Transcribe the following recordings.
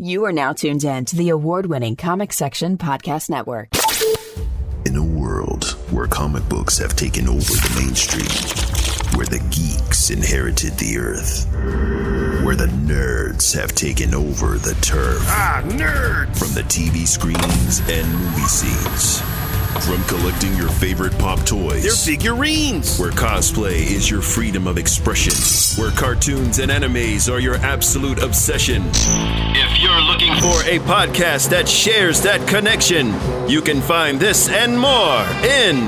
You are now tuned in to the award-winning Comic Section Podcast Network. In a world where comic books have taken over the mainstream, where the geeks inherited the earth, where the nerds have taken over the turf. Nerds! From the TV screens and movie scenes. From collecting your favorite pop toys. They're figurines! Where cosplay is your freedom of expression. Where cartoons and animes are your absolute obsession. If you're looking for a podcast that shares that connection, you can find this and more in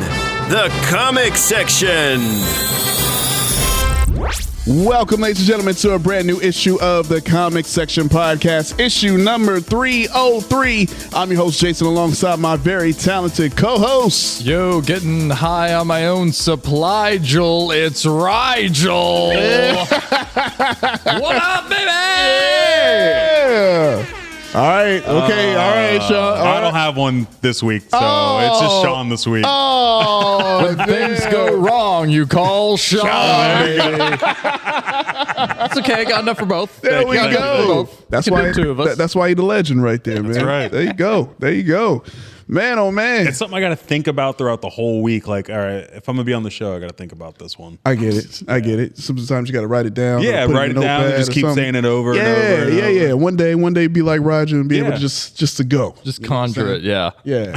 the Comic Section. Welcome, ladies and gentlemen, to a brand new issue of the Comic Section Podcast, issue number 303. I'm your host, Jason, alongside my very talented co-host. Yo, getting high on my own supply, Joel. It's Rigel. What up, baby? Yeah. All right. Okay. All right, Sean. I don't have one this week, so it's just Sean this week. Oh, when things go wrong, you call Sean. That's okay. I got enough for both. There we go. That's why. Two of us. That's why you're the legend, right there, man. That's right. There you go. There you go. Man, oh man. It's something I got to think about throughout the whole week. Like, all right, if I'm going to be on the show, I got to think about this one. I get it. I get it. Sometimes you got to write it down. Yeah, write it down and just keep saying it over and over. And over. Yeah. One day be like Roger and be able to just to go. Just conjure it, yeah. Yeah.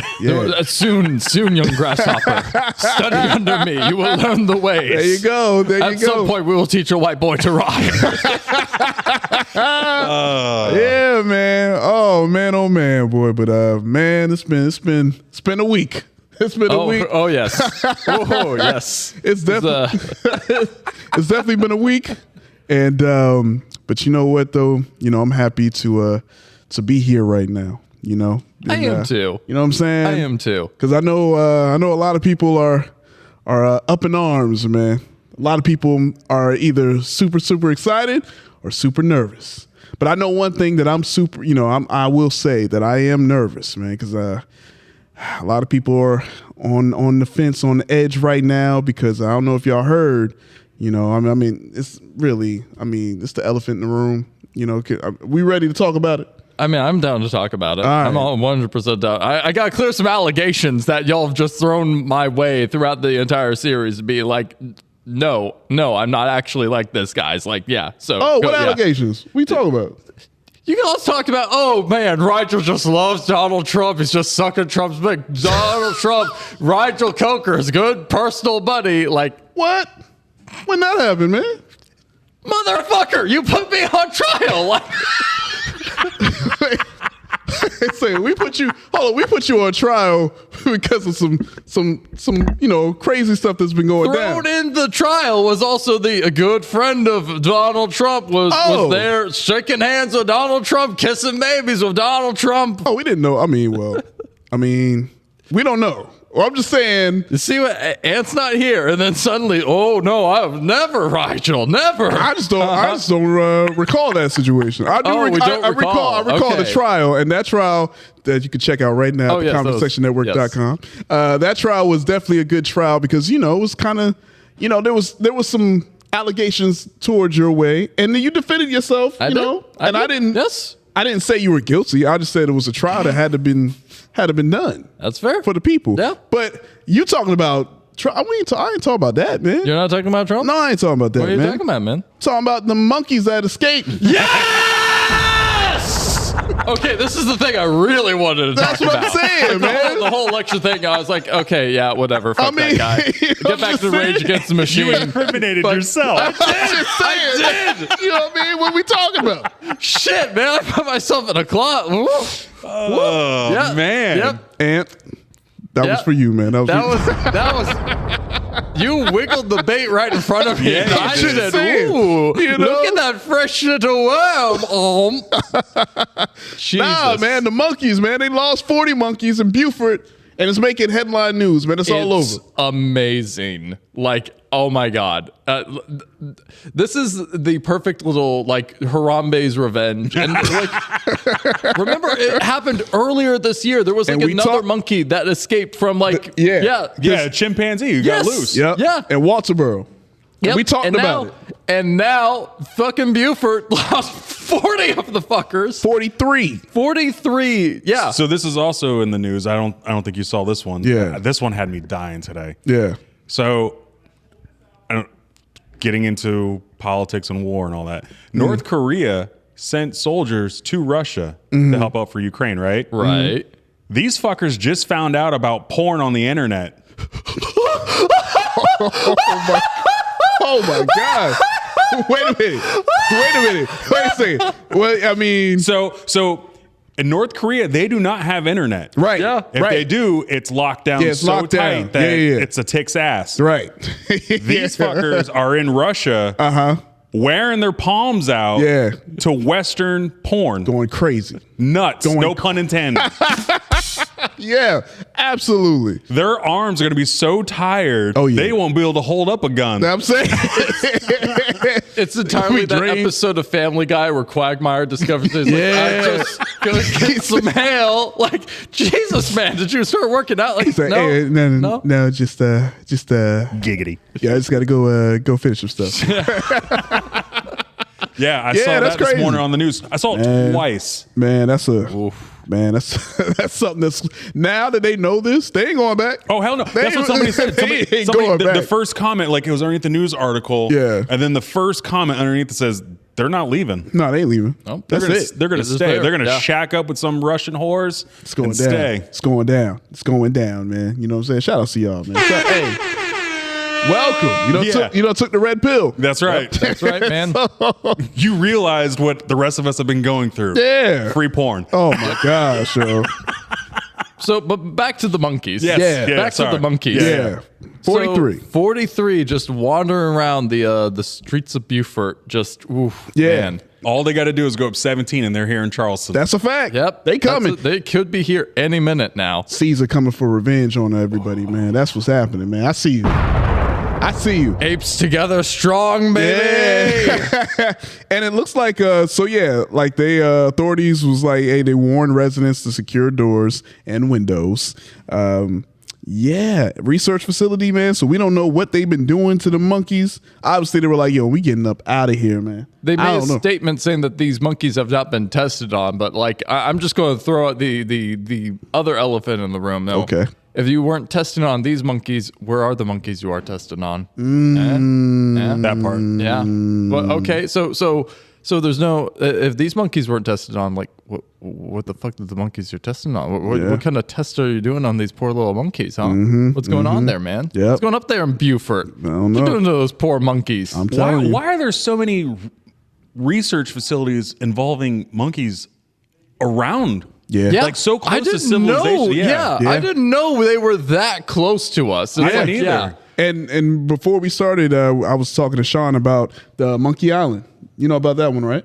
Soon, young grasshopper. Study under me. You will learn the ways. There you go. At some point, we will teach a white boy to ride. Yeah, man. Oh man, boy. But man, it's been a week. It's been a week. Oh yes. Oh yes. It's definitely it's definitely been a week. And but you know what though? You know, I'm happy to be here right now. You know, and, I am too. You know what I'm saying? I am too. Because I know a lot of people are up in arms, man. A lot of people are either super excited or super nervous. But I know one thing that I'm super, I will say that I am nervous, man, because a lot of people are on the fence, on the edge right now, because I don't know if y'all heard, I mean, it's the elephant in the room. We ready to talk about it? I mean, I'm down to talk about it. All right. I'm all 100% down. I got to clear some allegations that y'all have just thrown my way throughout the entire series to be like, no, I'm not actually like this, guys. Like, yeah. So, what allegations? We talk about? You guys talked about, oh man, Rigel just loves Donald Trump. He's just sucking Trump's dick. Donald Trump, Rigel Coker is good personal buddy. Like, what? When that happened, man? Motherfucker, you put me on trial. Like, say we put you on trial because of some crazy stuff that's been going down. Thrown in the trial was also a good friend of Donald Trump was there shaking hands with Donald Trump, kissing babies with Donald Trump. Oh, we didn't know. I mean, we don't know. Well, I'm just saying. You see what? Ant's not here, and then suddenly, oh no, I've never, Rigel, never. I just don't recall that situation. I recall the trial, and that trial that you can check out right now at theconversationnetwork.com. Yes. That trial was definitely a good trial because it was kind of, there was some allegations towards your way, and then you defended yourself. I didn't say you were guilty. I just said it was a trial that had to been done. That's fair for the people. Yeah. But you talking about I ain't talking about that, man. You're not talking about Trump? No, I ain't talking about that, man. What are you talking about, man? Talking about the monkeys that escaped. Yes! Okay, this is the thing I really wanted to talk about. That's what I'm saying, man. The whole lecture thing, I was like, okay, yeah, whatever. Fuck that guy. Get back to Rage Against the Machine. You incriminated yourself. I did. You know what I mean? What we talking about? Shit, man. I put myself in a closet. Oh, man. Yep. Ant, that was for you, man. That was you wiggled the bait right in front of me. Yeah, I said, ooh, look at that fresh little worm. Nah, man, the monkeys, man. They lost 40 monkeys in Beaufort, and it's making headline news, man. It's all over. Amazing. Like, oh my God. This is the perfect little, like, Harambe's revenge. And, like, remember, it happened earlier this year. There was, like, another monkey that escaped from, like, a chimpanzee who got loose. Yep. Yeah. In Walterboro. Yep. We talked about it. And now, fucking Beaufort lost 40 of the fuckers. 43. 43. Yeah. So this is also in the news. I don't think you saw this one. Yeah. This one had me dying today. Yeah. So, getting into politics and war and all that. North Korea sent soldiers to Russia to help out for Ukraine, right? Right. These fuckers just found out about porn on the internet. Oh my God. Wait a minute. Wait a second. Well, I mean, So in North Korea, they do not have internet. right. Yeah. If they do, it's locked down Yeah, it's so locked down. tight that Yeah. it's a tick's ass. Right. These fuckers are in Russia wearing their palms out Yeah. to Western porn. Going crazy. Nuts. No pun intended. Yeah, absolutely. Their arms are going to be so tired, Oh, yeah. they won't be able to hold up a gun. I'm saying. It's entirely We that dream. episode of Family Guy where Quagmire discovers he's like, I'm just gonna get some hail. Like, Jesus, man, did you start working out? Like, He's like, no, hey, no, just Giggity. yeah, I just got to go finish some stuff. Yeah, I Yeah, saw that's that this crazy. morning on the news. I saw it twice. Man, that's something that's now that they know this, they ain't going back. Oh, hell no. They That's what somebody said. they Somebody, ain't going the back. first comment, like it was underneath the news article. Yeah. And then the first comment underneath that says, they're not leaving. No, they ain't leaving. Nope. They're That's gonna, it. They're going to This is stay. fair. They're going to Yeah. shack up with some Russian whores It's going and down. stay. It's going down. It's going down, man. You know what I'm saying? Shout out to y'all, man. Hey, welcome. Took the red pill. That's right. That's right, man. You realized what the rest of us have been going through. Yeah. Free porn. Oh my gosh, yo. So, but back to the monkeys. Yes. Yeah. Back to the monkeys. Yeah. 43. So, 43 just wandering around the streets of Beaufort. Just, oof, Yeah. man. All they got to do is go up 17 and they're here in Charleston. That's a fact. Yep. They coming. They could be here any minute now. Caesar coming for revenge on everybody, man. That's what's happening, man. I see you. Apes together strong, baby. Yeah. And it looks like the authorities was like, hey, they warned residents to secure doors and windows. Research facility, man. So we don't know what they've been doing to the monkeys. Obviously, they were like, yo, we getting up out of here, man. They I made a don't know. statement saying that these monkeys have not been tested on, but like I'm just going to throw out the other elephant in the room, though. Okay. If you weren't testing on these monkeys, where are the monkeys you are testing on? that part. Yeah. But okay, so there's no if these monkeys weren't tested on, like what the fuck did the monkeys you're testing on? What kind of test are you doing on these poor little monkeys, huh? What's going on there, man? Yep. What's going up there in Beaufort? I don't What you know. doing to those poor monkeys? I'm telling you. Why are there so many research facilities involving monkeys around? Yeah. Yeah, Like so close I to didn't civilization. Know, Yeah. Yeah. I didn't know they were that close to us. It's I didn't like, either. yeah. And before we started, I was talking to Sean about the Monkey Island. You know about that one, right?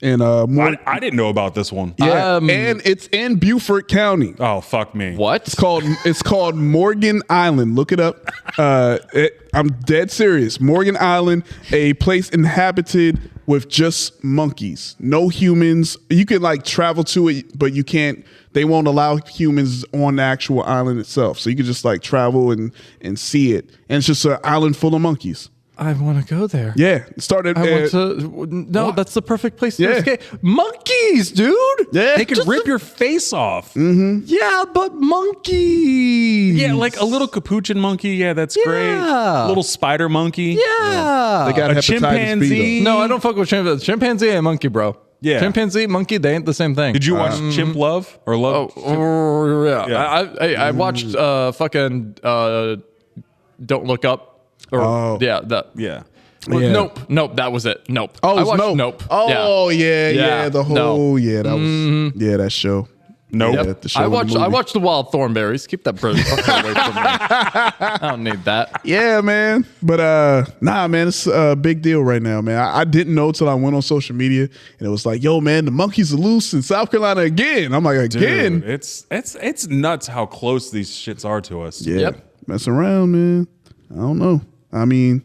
And I didn't know about this one. and it's in Beaufort County. Oh, fuck me. What? It's called Morgan Island. Look it up. I'm dead serious. Morgan Island, a place inhabited with just monkeys, no humans. You can like travel to it, but you can't. They won't allow humans on the actual island itself. So you can just like travel and see it. And it's just an island full of monkeys. I want to go there. Yeah, it started. I want to. No, that's the perfect place to Yeah. escape. Monkeys, dude. Yeah, They could rip your face off. Yeah, but monkeys. Yeah, like a little capuchin monkey. Yeah, that's great. Yeah. Little spider monkey. Yeah. They got A hepatitis chimpanzee. B. No, I don't fuck with chimpanzee. Chimpanzee ain't monkey, bro. Yeah. Chimpanzee, monkey, they ain't the same thing. Did you watch Chimp Love or Love? Oh, yeah. Yeah. I watched fucking Don't Look Up. Or, yeah, that. Yeah. Well, Yeah. Nope. That was it. Nope. Oh, I it's watched Nope. Nope. Oh yeah. Yeah. The whole No. yeah. That was that show. Nope. Yeah, Yep. the show I and the watched movie. the Wild Thornberries. Keep that bird fucking away from me. I don't need that. Yeah, man. But nah, man, it's a big deal right now, man. I didn't know till I went on social media and it was like, yo, man, the monkeys are loose in South Carolina again. I'm like, again? Dude, it's nuts how close these shits are to us. Yeah. Yep. Mess around, man. I don't know. I mean,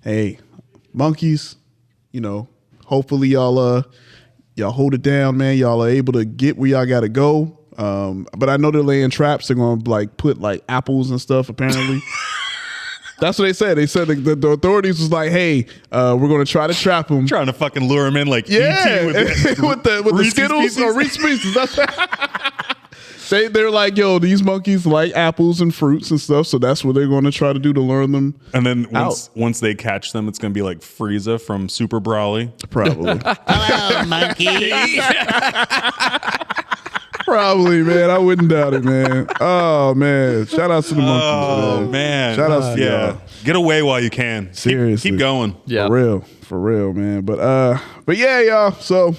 hey, monkeys, hopefully y'all hold it down, man. Y'all are able to get where y'all gotta go. But I know they're laying traps. They're gonna like put like apples and stuff, apparently. That's what they said. They said the authorities was like, "Hey, we're going to try to trap him." Trying to fucking lure him in like Yeah, ET with the Skittles or Reese's Pieces. They're like, yo, these monkeys like apples and fruits and stuff, so that's what they're going to try to do to learn them. And then once they catch them, it's going to be like Frieza from Super Brawly. Probably. Hello, monkey. Probably, man. I wouldn't doubt it, man. Oh, man. Shout out to the monkeys, Oh man, Shout out to y'all. Get away while you can. Seriously. keep going. Yeah. For real, man. But yeah, y'all. So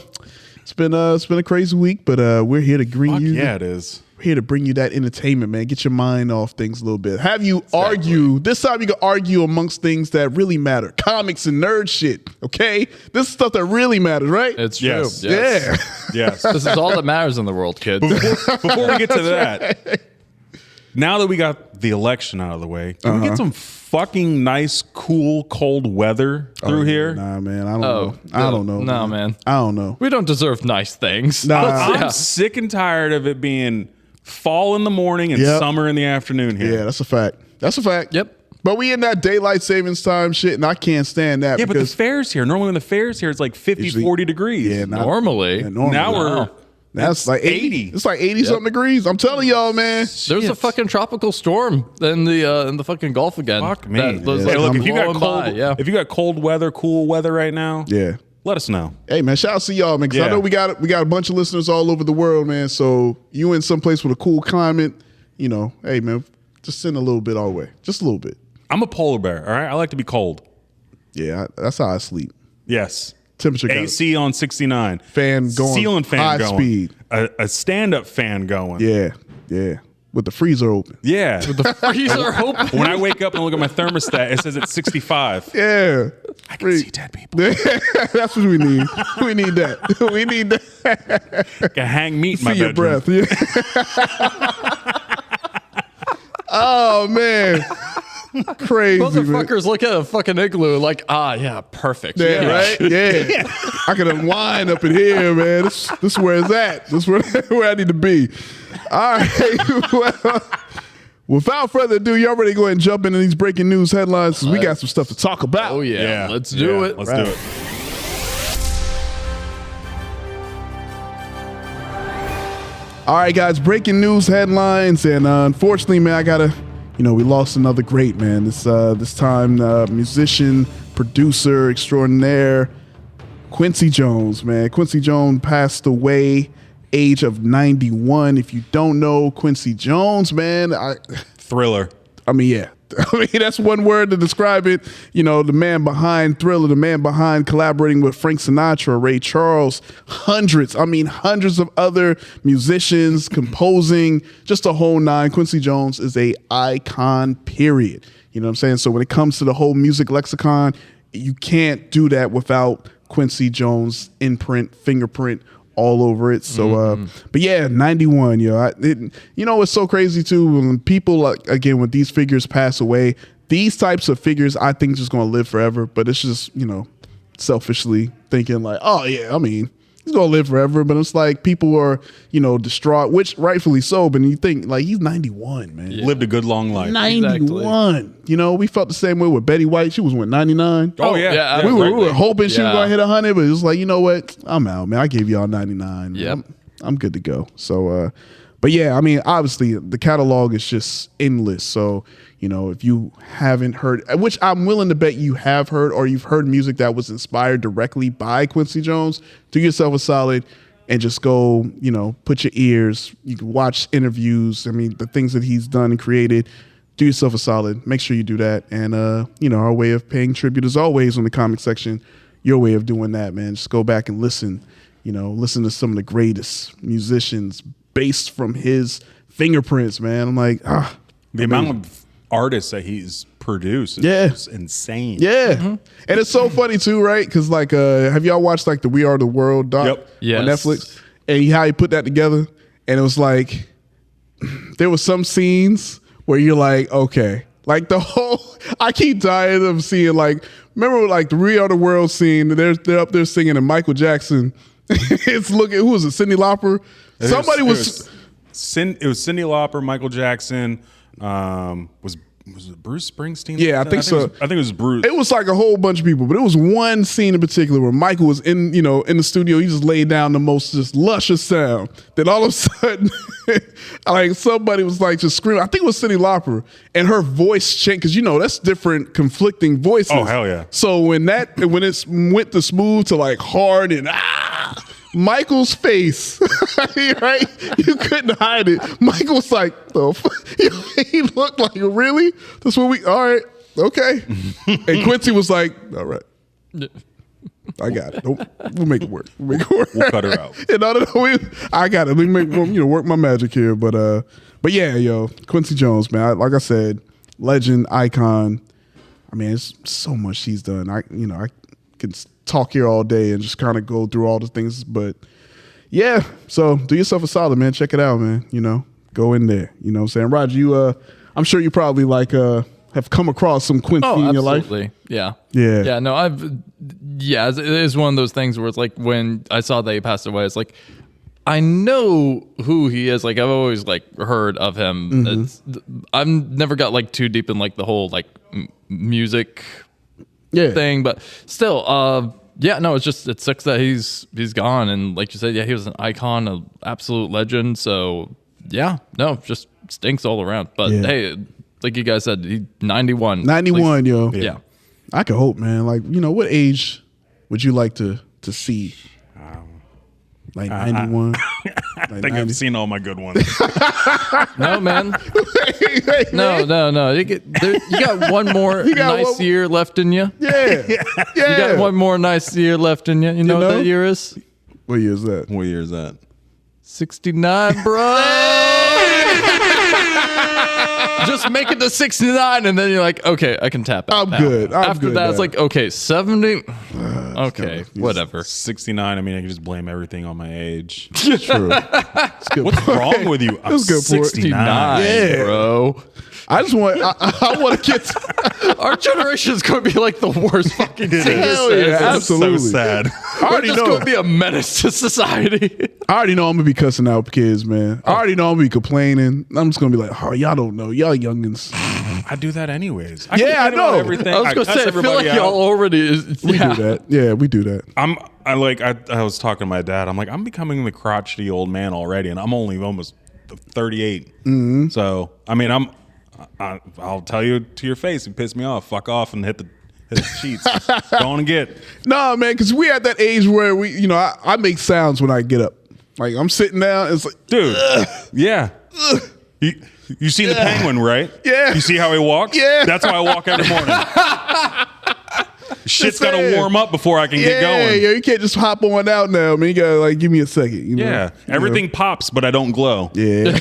it's been a crazy week, but we're here to bring you. Yeah, it is. We're here to bring you that entertainment, man. Get your mind off things a little bit. Have you argue this time? You can argue amongst things that really matter, comics and nerd shit. Okay, this is stuff that really matters, right? It's true. Yes. Yeah. Yes. This is all that matters in the world, kids. Before we get to that, now that we got the election out of the way, can we get some fucking nice, cool, cold weather through here? Nah, man. I don't know. No, man. I don't know. We don't deserve nice things. Nah. I'm sick and tired of it being fall in the morning and Yep. summer in the afternoon here. Yeah, that's a fact. That's a fact. Yep. But we in that daylight savings time shit, and I can't stand that. Yeah, but the because fair's here. Normally when the fair's here, it's like 50, Usually- 40 degrees. yeah, Normally. Now we're that's like 80. It's like 80 something degrees. I'm telling y'all, man. There's a fucking tropical storm in the fucking Gulf again. Fuck me. That was, Hey, like, look, if you got blowing cold, by, yeah. if you got cold weather, cool weather right now, Yeah. let us know. Hey man, shout out to y'all, man. Because I Yeah. know we got a bunch of listeners all over the world, man. So you in some place with a cool climate, you know, hey man, just send a little bit our way, just a little bit. I'm a polar bear. All right, I like to be cold. Yeah, that's how I sleep. Yes. Temperature got AC on 69. Fan going, Ceiling fan high going. speed. A stand-up fan going. Yeah, with the freezer open. Yeah. The freezer open. When I wake up and look at my thermostat, it says it's 65. Yeah, I can see dead people. That's what we need. We need that. We need that. I can hang meat in my See your bedroom. breath. Yeah. Oh man, crazy man. Motherfuckers look at a fucking igloo like, yeah, perfect. Yeah, right? Yeah. I can unwind up in here, man. This is where it's at. This is where I need to be. All right. Well, without further ado, y'all ready to go ahead and jump into these breaking news headlines? 'Cause we got some stuff to talk about. Oh, yeah. Let's do it. Let's do it. All right, guys, breaking news headlines. And unfortunately, man, I got to, we lost another great, man. This time, musician, producer extraordinaire, Quincy Jones, man. Quincy Jones passed away, age of 91. If you don't know Quincy Jones, man, Thriller. yeah. That's one word to describe it. The man behind Thriller, the man behind collaborating with Frank Sinatra, Ray Charles, hundreds of other musicians, composing, just a whole nine. Quincy Jones is a icon, period. You know what I'm saying? So when it comes to the whole music lexicon, you can't do that without Quincy Jones' imprint, fingerprint all over it. So, but yeah, 91, it's so crazy too. When people, again, when these figures pass away, these types of figures, I think just going to live forever, but it's just, selfishly thinking like, oh yeah, he's going to live forever. But it's like people are, distraught, which rightfully so. But you think like he's 91, man. Yeah. Lived a good long life. 91. Exactly. We felt the same way with Betty White. She was 99. Oh yeah. We were hoping she was going to hit 100, but it was like, you know what? I'm out, man. I gave y'all 99. Yep. I'm good to go. So, but yeah, obviously the catalog is just endless. So, if you haven't heard, which I'm willing to bet you have heard, or you've heard music that was inspired directly by Quincy Jones, do yourself a solid and just go, put your ears, you can watch interviews. The things that he's done and created, do yourself a solid. Make sure you do that. And, our way of paying tribute is always on the comic section. Your way of doing that, man. Just go back and listen, listen to some of the greatest musicians based from his fingerprints, man. I'm like, the amount of artists that he's produced is just insane. Yeah. And it's so funny too, right? Because have y'all watched the We Are the World doc on Netflix? And how he put that together? And it was like, there was some scenes where you're like, okay. The whole, I keep dying of seeing remember the We Are the World scene, they're up there singing and Michael Jackson, it's looking, who was it, Cyndi Lauper? It was Cyndi Lauper, Michael Jackson, was was it Bruce Springsteen? Yeah, I think so. I think it was Bruce. It was like a whole bunch of people, but it was one scene in particular where Michael was in the studio. He just laid down the most just luscious sound. Then all of a sudden, like somebody was like just screaming. I think it was Cyndi Lauper, and her voice changed because that's different, conflicting voices. Oh hell yeah! So when it went to smooth to like hard and Michael's face, right? You couldn't hide it. Michael was like, the fuck? He looked like, really? That's what all right, okay. And Quincy was like, all right. I got it. We'll make it work. We'll cut her out. I got it. Let me make, work my magic here. But yeah, yo, Quincy Jones, man. Like I said, legend, icon. I mean, it's so much he's done. I can talk here all day and just kind of go through all the things, but yeah, so do yourself a solid, man. Check it out, man. Go in there. You know what I'm saying? Roger, you I'm sure you probably have come across some Quincy in your life. Yeah. No, it is one of those things where it's like when I saw that he passed away, it's like I know who he is. Like I've always heard of him. Mm-hmm. I've never got too deep in the whole music thing, but still, it sucks that he's gone. And like you said, he was an icon, an absolute legend. So just stinks all around. But hey, like you guys said, he 91. 91, yo. Yeah. I could hope, man. What age would you like to see? 91. I think I've seen all my good ones. No, man. No. You got one more nice year left in you. Yeah. You got one more nice year left in you. You know what that year is? What year is that? What year is that? 69, bro. Just make it to 69, and then you're like, okay, I can tap out. I'm good. After good that, now. It's like, okay, 70. Okay, whatever. 69. I mean, I can just blame everything on my age. True. What's wrong with you? I'm 69, bro. I just want. I want to get. Our generation is going to be the worst fucking thing. Hell yeah, absolutely. So sad. I already know. It's going to be a menace to society. I already know I'm gonna be cussing out kids, man. I already know I'm gonna be complaining. I'm just gonna be like, oh, y'all don't know, y'all youngins. I do that anyways. I know. Everything. I was gonna say, I feel like y'all already. We do that. Yeah, we do that. I was talking to my dad. I'm like, I'm becoming the crotchety old man already, and I'm only almost 38. Mm-hmm. So I mean, I'll tell you to your face, you piss me off. Fuck off and hit the sheets. Go on and get. No, man, because we at that age where I make sounds when I get up. Like I'm sitting down, it's like, dude, yeah. You see the penguin, right? Yeah. You see how he walks? Yeah. That's how I walk every morning. Shit's got to warm up before I can get going. Yeah, you can't just hop on out now, man. You gotta give me a second. Everything pops, but I don't glow. Yeah.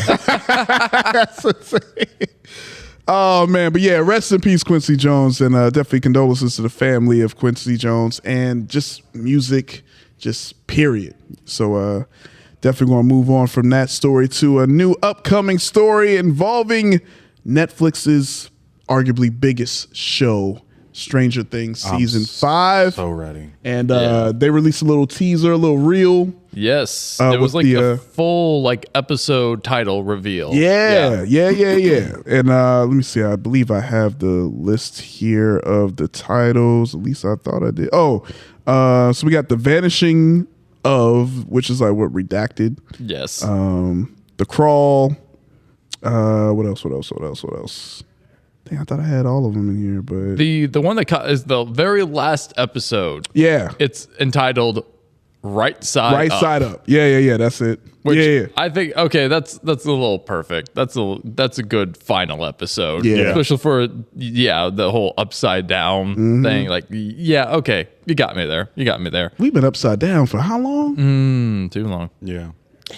Oh man, but yeah, rest in peace, Quincy Jones, and definitely condolences to the family of Quincy Jones and just music, just period. So definitely going to move on from that story to a new upcoming story involving Netflix's arguably biggest show, Stranger Things season 5. So ready. And they released a little teaser, a little reel. Yes. It was the full episode title reveal. Yeah. And let me see. I believe I have the list here of the titles. At least I thought I did. Oh, so we got The Vanishing of, which is redacted. Yes. The Crawl. What else? Dang, I thought I had all of them in here, but the one that is the very last episode. Yeah. It's entitled Right Side Up. Yeah. That's it. Which I think that's a little perfect. That's a good final episode. Yeah. Especially for the whole upside down thing. Okay, you got me there. We've been upside down for how long? Too long. Yeah.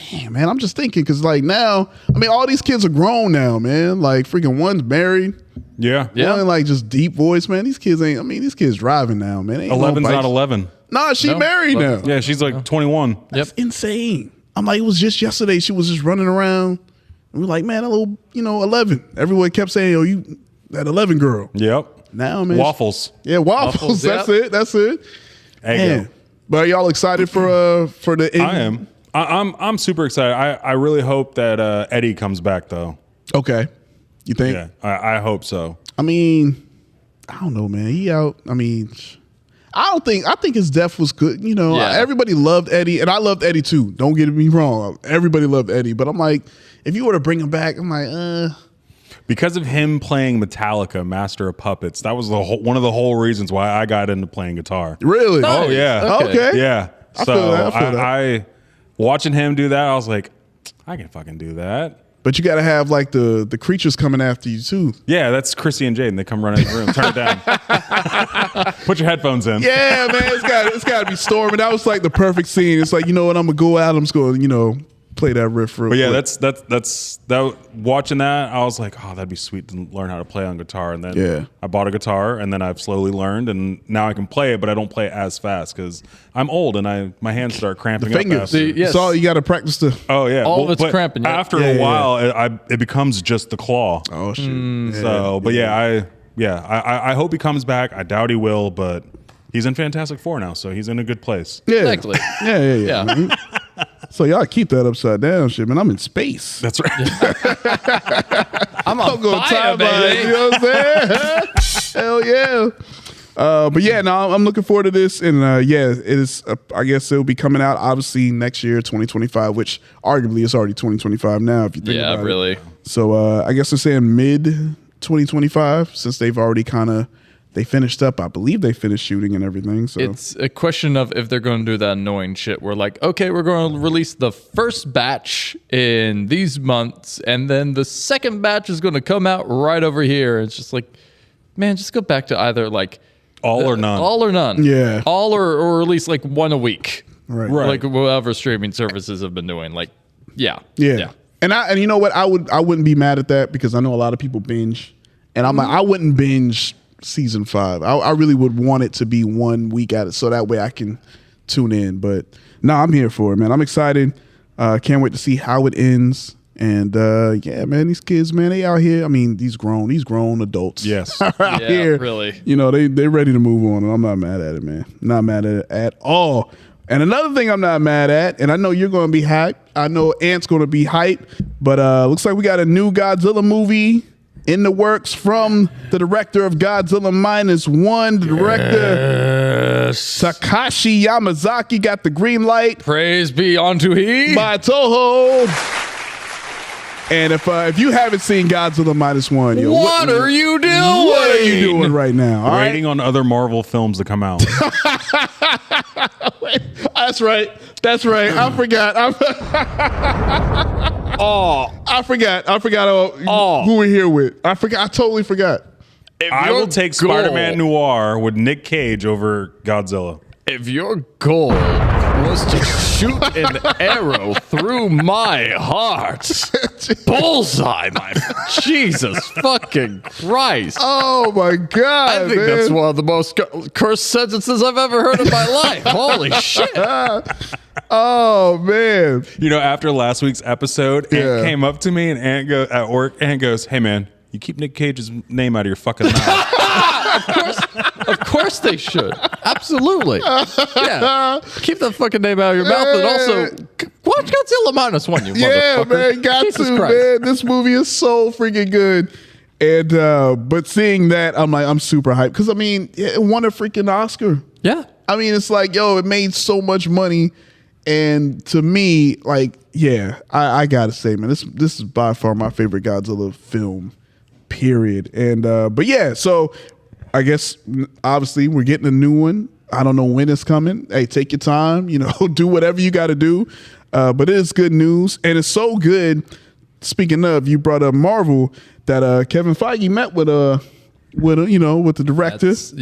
Damn, man, I'm just thinking because now, I mean, all these kids are grown now, man. Freaking one's married. Yeah. One just deep voice, man. These kids these kids driving now, man. 11's not 11. Nah, she married now. Yeah, she's 21. That's insane. I'm like, it was just yesterday. She was just running around. And we're like, man, a little, 11. Everyone kept saying, yo, you that 11 girl. Yep. Now, man. Waffles. Yeah, waffles. That's it. Man. But are y'all excited for the end? I am. I'm super excited. I really hope that Eddie comes back though. Okay. You think? Yeah, I hope so. I mean, I don't know, man. He out. I mean, I think his death was good. You know, everybody loved Eddie, and I loved Eddie too. Don't get me wrong. Everybody loved Eddie, but I'm like, if you were to bring him back, I'm like, Because of him playing Metallica, Master of Puppets, that was one of the whole reasons why I got into playing guitar. Really? Nice. Oh yeah. Okay. Yeah. I So feel that. I watching him do that, I was like, I can fucking do that. But you got to have like the creatures coming after you too. Yeah, that's Chrissy and Jaden. They come running in the room. Turn it down. Put your headphones in. Yeah, man, it's got to be storming. That was like the perfect scene. It's like, you know what, I'm gonna go out. I'm just going, play that riff real But yeah, quick. that's watching that, I was like, oh, that'd be sweet to learn how to play on guitar. And then I bought a guitar, and then I've slowly learned, and now I can play it, but I don't play it as fast because I'm old and my hands start cramping up fingers. faster. Yes. It's all you got to practice to. Oh yeah, All of it's but cramping. Yeah. After a while, it becomes just the claw. Oh shit. I hope he comes back. I doubt he will, but he's in Fantastic Four now, so he's in a good place. Yeah. Exactly. Yeah. Yeah. Mhm. So y'all keep that upside down shit, man. I'm in space. That's right. I'm on going fire, baby. You know what I'm saying? Hell yeah. But yeah, no, I'm looking forward to this, and it is. I guess it'll be coming out obviously next year, 2025, which arguably is already 2025 now if you think about it. Yeah, really. So I guess they're saying mid 2025 since they've already they finished up. I believe they finished shooting and everything. So It's a question of if they're going to do that annoying shit. We're like, okay, we're going to release the first batch in these months, and then the second batch is going to come out right over here. It's just like, man, just go back to either like All or none. All or none. Yeah. All or at least like one a week. Right. Like whatever streaming services have been doing. Like, yeah. Yeah. And you know what? I wouldn't be mad at that because I know a lot of people binge, and I'm like, I wouldn't binge season 5. I really would want it to be 1 week at it so that way I can tune in. But no, I'm here for it, man. I'm excited. Can't wait to see how it ends. And yeah, man, these kids, man, they out here. I mean, these grown adults. Yes. out Yeah, here, really. You know, they ready to move on, and I'm not mad at it, man. Not mad at it at all. And another thing I'm not mad at, and I know you're going to be hyped. I know Ant's going to be hyped, but looks like we got a new Godzilla movie in the works from the director of Godzilla Minus One. The director, Takashi Yamazaki, got the green light. Praise be unto he. By Toho. And if you haven't seen Godzilla Minus One, yo, What are you doing? What are you doing right now? All right? Waiting on other Marvel films to come out. That's right. I forgot. I forgot who we're here with. I totally forgot. I will take Spider-Man Noir with Nick Cage over Godzilla. If your goal was to shoot an arrow through my heart, bullseye, my Jesus fucking Christ. Oh my God. I think that's one of the most cursed sentences I've ever heard in my life. Holy shit. Oh man. You know, after last week's episode, Ant came up to me and at work, Ant goes, "Hey man, you keep Nick Cage's name out of your fucking mouth." Of course they should. Absolutely. Yeah. Keep that fucking name out of your mouth, and also watch Godzilla Minus One, you motherfucker. Man, got Jesus to, Christ. man. This movie is so freaking good. And but seeing that, I'm super hyped because I mean, it won a freaking Oscar. Yeah. I mean, it's like, yo, it made so much money, and to me, like, yeah, I gotta say, man, this is by far my favorite Godzilla film, period. And but yeah, so I guess obviously we're getting a new one. I don't know when it's coming. Hey, take your time, do whatever you got to do. But it is good news, and it's so good. Speaking of, you brought up Marvel, that Kevin Feige met with the director. That's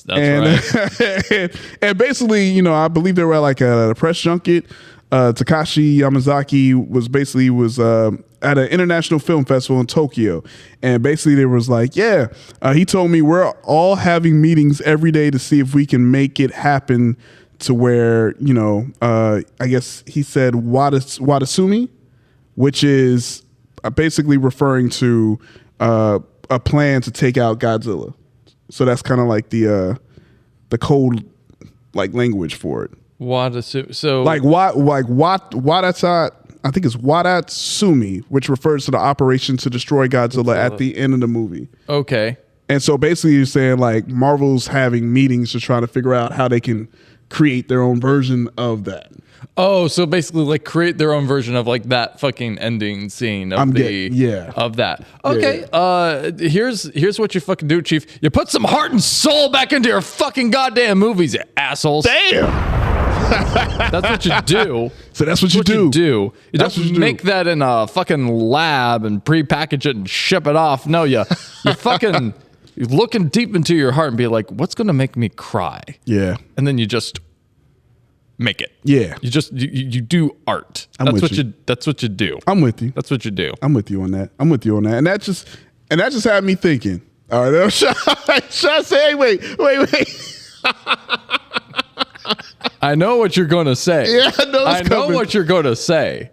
right. and basically, I believe they were at a press junket. Takashi Yamazaki was at an international film festival in Tokyo, and basically there was he told me we're all having meetings every day to see if we can make it happen to where I guess he said Watasumi, which is basically referring to a plan to take out Godzilla. So that's kind of like the code language for it. So Watasat. I think it's Wadatsumi, which refers to the operation to destroy Godzilla at the end of the movie. Okay. And so basically you're saying like Marvel's having meetings to try to figure out how they can create their own version of that. Oh, so basically like create their own version of like that fucking ending scene of of that. Okay. Here's what you fucking do, Chief. You put some heart and soul back into your fucking goddamn movies, you assholes. Damn. That's what you do. So that's what you do. You don't make that in a fucking lab and pre-package it and ship it off. No, you fucking you're looking deep into your heart and be like, what's gonna make me cry? Yeah. And then you just make it. Yeah. You do art. That's what you do. I'm with you. That's what you do. I'm with you on that. And that just had me thinking. All right, should I say, wait. I know what you're going to say. Yeah, I know what you're going to say.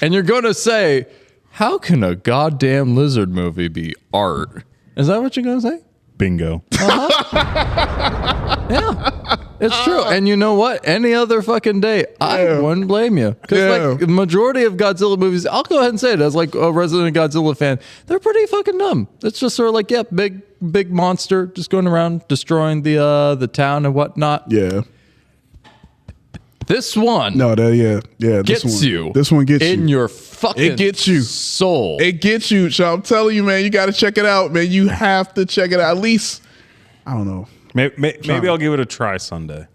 And you're going to say, how can a goddamn lizard movie be art? Is that what you're going to say? Bingo. Yeah, it's true. And you know what? Any other fucking day, I wouldn't blame you. Because like the majority of Godzilla movies, I'll go ahead and say it as like a resident Godzilla fan, they're pretty fucking dumb. It's just sort of like, big monster just going around destroying the town and whatnot. Yeah. This one, gets you. This one gets you in your fucking it gets you soul. It gets you. So I'm telling you, man, you got to check it out, man. You have to check it out. At least, I don't know. Maybe I'll give it a try Sunday.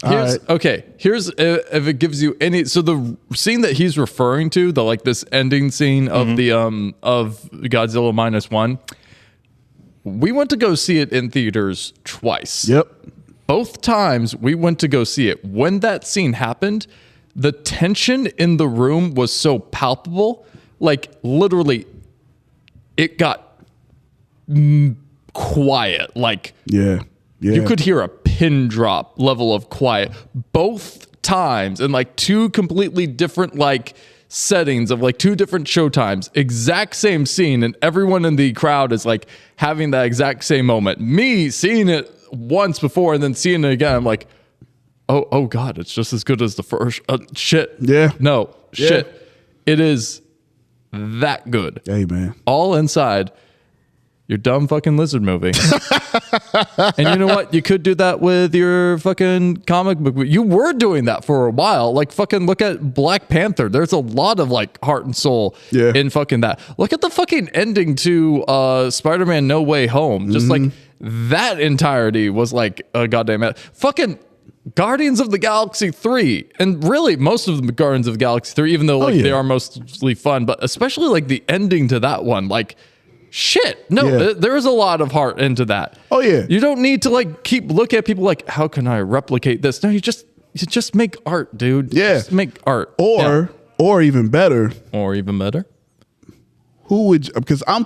Here's if it gives you any. So the scene that he's referring to, this ending scene of the of Godzilla Minus One, we went to go see it in theaters twice. Yep. Both times we went to go see it. When that scene happened, the tension in the room was so palpable. Like literally, it got quiet. Like you could hear a pin drop level of quiet both times, in like two completely different settings of two different show times. Exact same scene, and everyone in the crowd is like having that exact same moment. Me seeing it once before and then seeing it again, I'm like, oh god, it's just as good as the first. Shit. Yeah. No. Shit. It is that good. Hey, man. All inside your dumb fucking lizard movie. And you know what? You could do that with your fucking comic book. You were doing that for a while. Like fucking look at Black Panther. There's a lot of heart and soul in fucking that. Look at the fucking ending to Spider-Man No Way Home. Just that entirety was like a goddamn fucking Guardians of the Galaxy 3. And really most of the Guardians of the Galaxy 3, even though they are mostly fun, but especially the ending to that one, shit. No, there is a lot of heart into that. Oh yeah. You don't need to keep looking at people how can I replicate this? No, you just make art, dude. Yeah. Just make art. Or even better. Who would, because I'm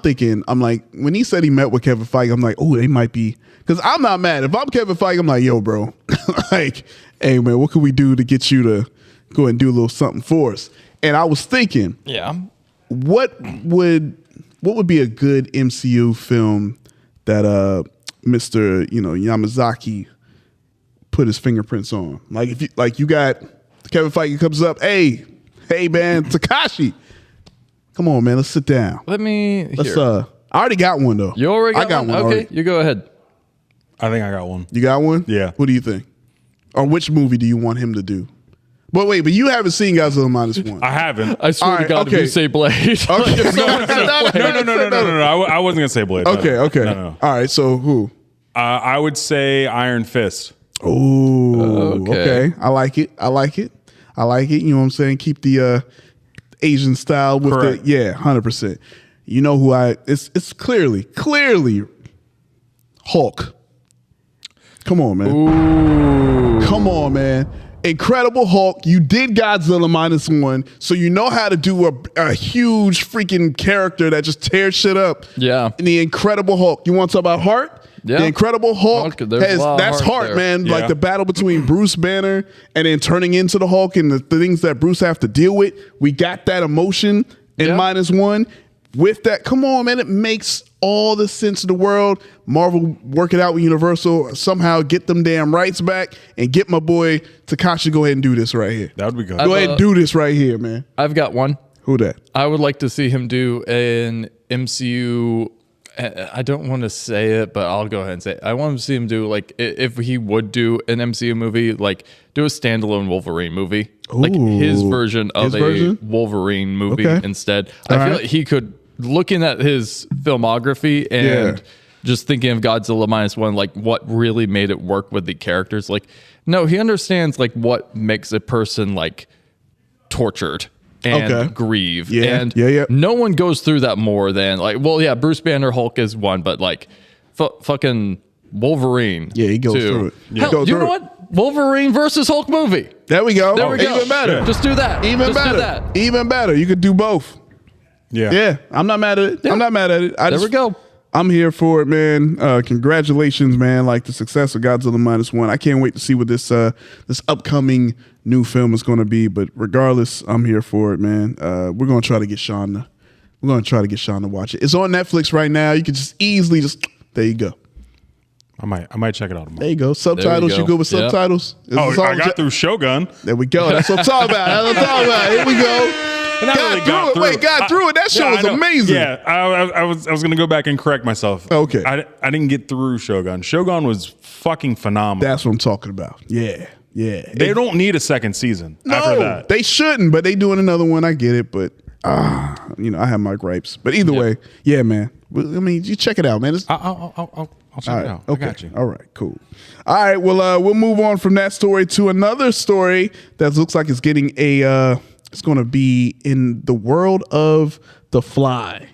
like, when he said he met with Kevin Feige, I'm like, oh, they might be, because I'm not mad. If I'm Kevin Feige, I'm like, yo, bro, hey, man, what can we do to get you to go and do a little something for us? And I was thinking, what would be a good MCU film that Mr. Yamazaki put his fingerprints on? If you got Kevin Feige comes up, hey man, Takashi. Come on, man. Let's sit down. I already got one though. You already got one? Okay, already. You go ahead. I think I got one. You got one? Yeah. What do you think? Or which movie do you want him to do? But wait, you haven't seen Godzilla Minus One. I haven't. I swear to God, if you say Blade. Okay. No. I wasn't gonna say Blade. Okay. No. All right. So who? I would say Iron Fist. Oh, okay. I like it. You know what I'm saying? Keep the Asian style with Correct. 100%. You know who it's clearly Hulk. Come on, man. Ooh. Come on, man. Incredible Hulk. You did Godzilla Minus One, so you know how to do a huge freaking character that just tears shit up. Yeah. And the Incredible Hulk. You want to talk about heart? Yeah. The Incredible Hulk that's heart, man. Yeah. The battle between Bruce Banner and then turning into the Hulk and the things that Bruce have to deal with. We got that emotion in Minus One. With that, come on, man. It makes all the sense in the world. Marvel work it out with Universal, somehow get them damn rights back and get my boy Takashi go ahead and do this right here. That would be good. Go ahead and do this right here, man. I've got one. Who that? I would like to see him do an MCU. I don't want to say it, but I'll go ahead and say it. I want to see him do, like, if he would do an MCU movie, like, do a standalone Wolverine movie. Like his version of a Wolverine movie instead. I feel like he could, looking at his filmography and just thinking of Godzilla Minus One, like what really made it work with the characters. Like, no, he understands like what makes a person like tortured and grieve. And no one goes through that more than like, well, yeah, Bruce Banner Hulk is one, but like fucking Wolverine. Yeah, he goes through it. Hell, you know what? Wolverine versus Hulk movie. There we go. There we go. Even better. Just do that. Even better. Do that. Even better. You could do both. Yeah. I'm not mad at it. I'm not mad at it. There we go. I'm here for it, man. Congratulations, man. Like the success of Godzilla Minus One. I can't wait to see what this upcoming new film is going to be. But regardless, I'm here for it, man. We're going to try to get Sean to watch it. It's on Netflix right now. You can just easily there you go. I might check it out tomorrow. There you go. Subtitles. You good with subtitles? I got through Shogun. There we go. That's what I'm talking about. Here we go. Got through it. That show was amazing. Yeah, I was going to go back and correct myself. Okay. I didn't get through Shogun. Shogun was fucking phenomenal. That's what I'm talking about. Yeah. They don't need a second season after that. They shouldn't, but they doing another one. I get it, but I have my gripes. But either way, yeah, man. I mean, you check it out, man. I'll check it out. Okay. I got you. All right, cool. All right, well, we'll move on from that story to another story that looks like it's getting it's going to be in the world of The Fly.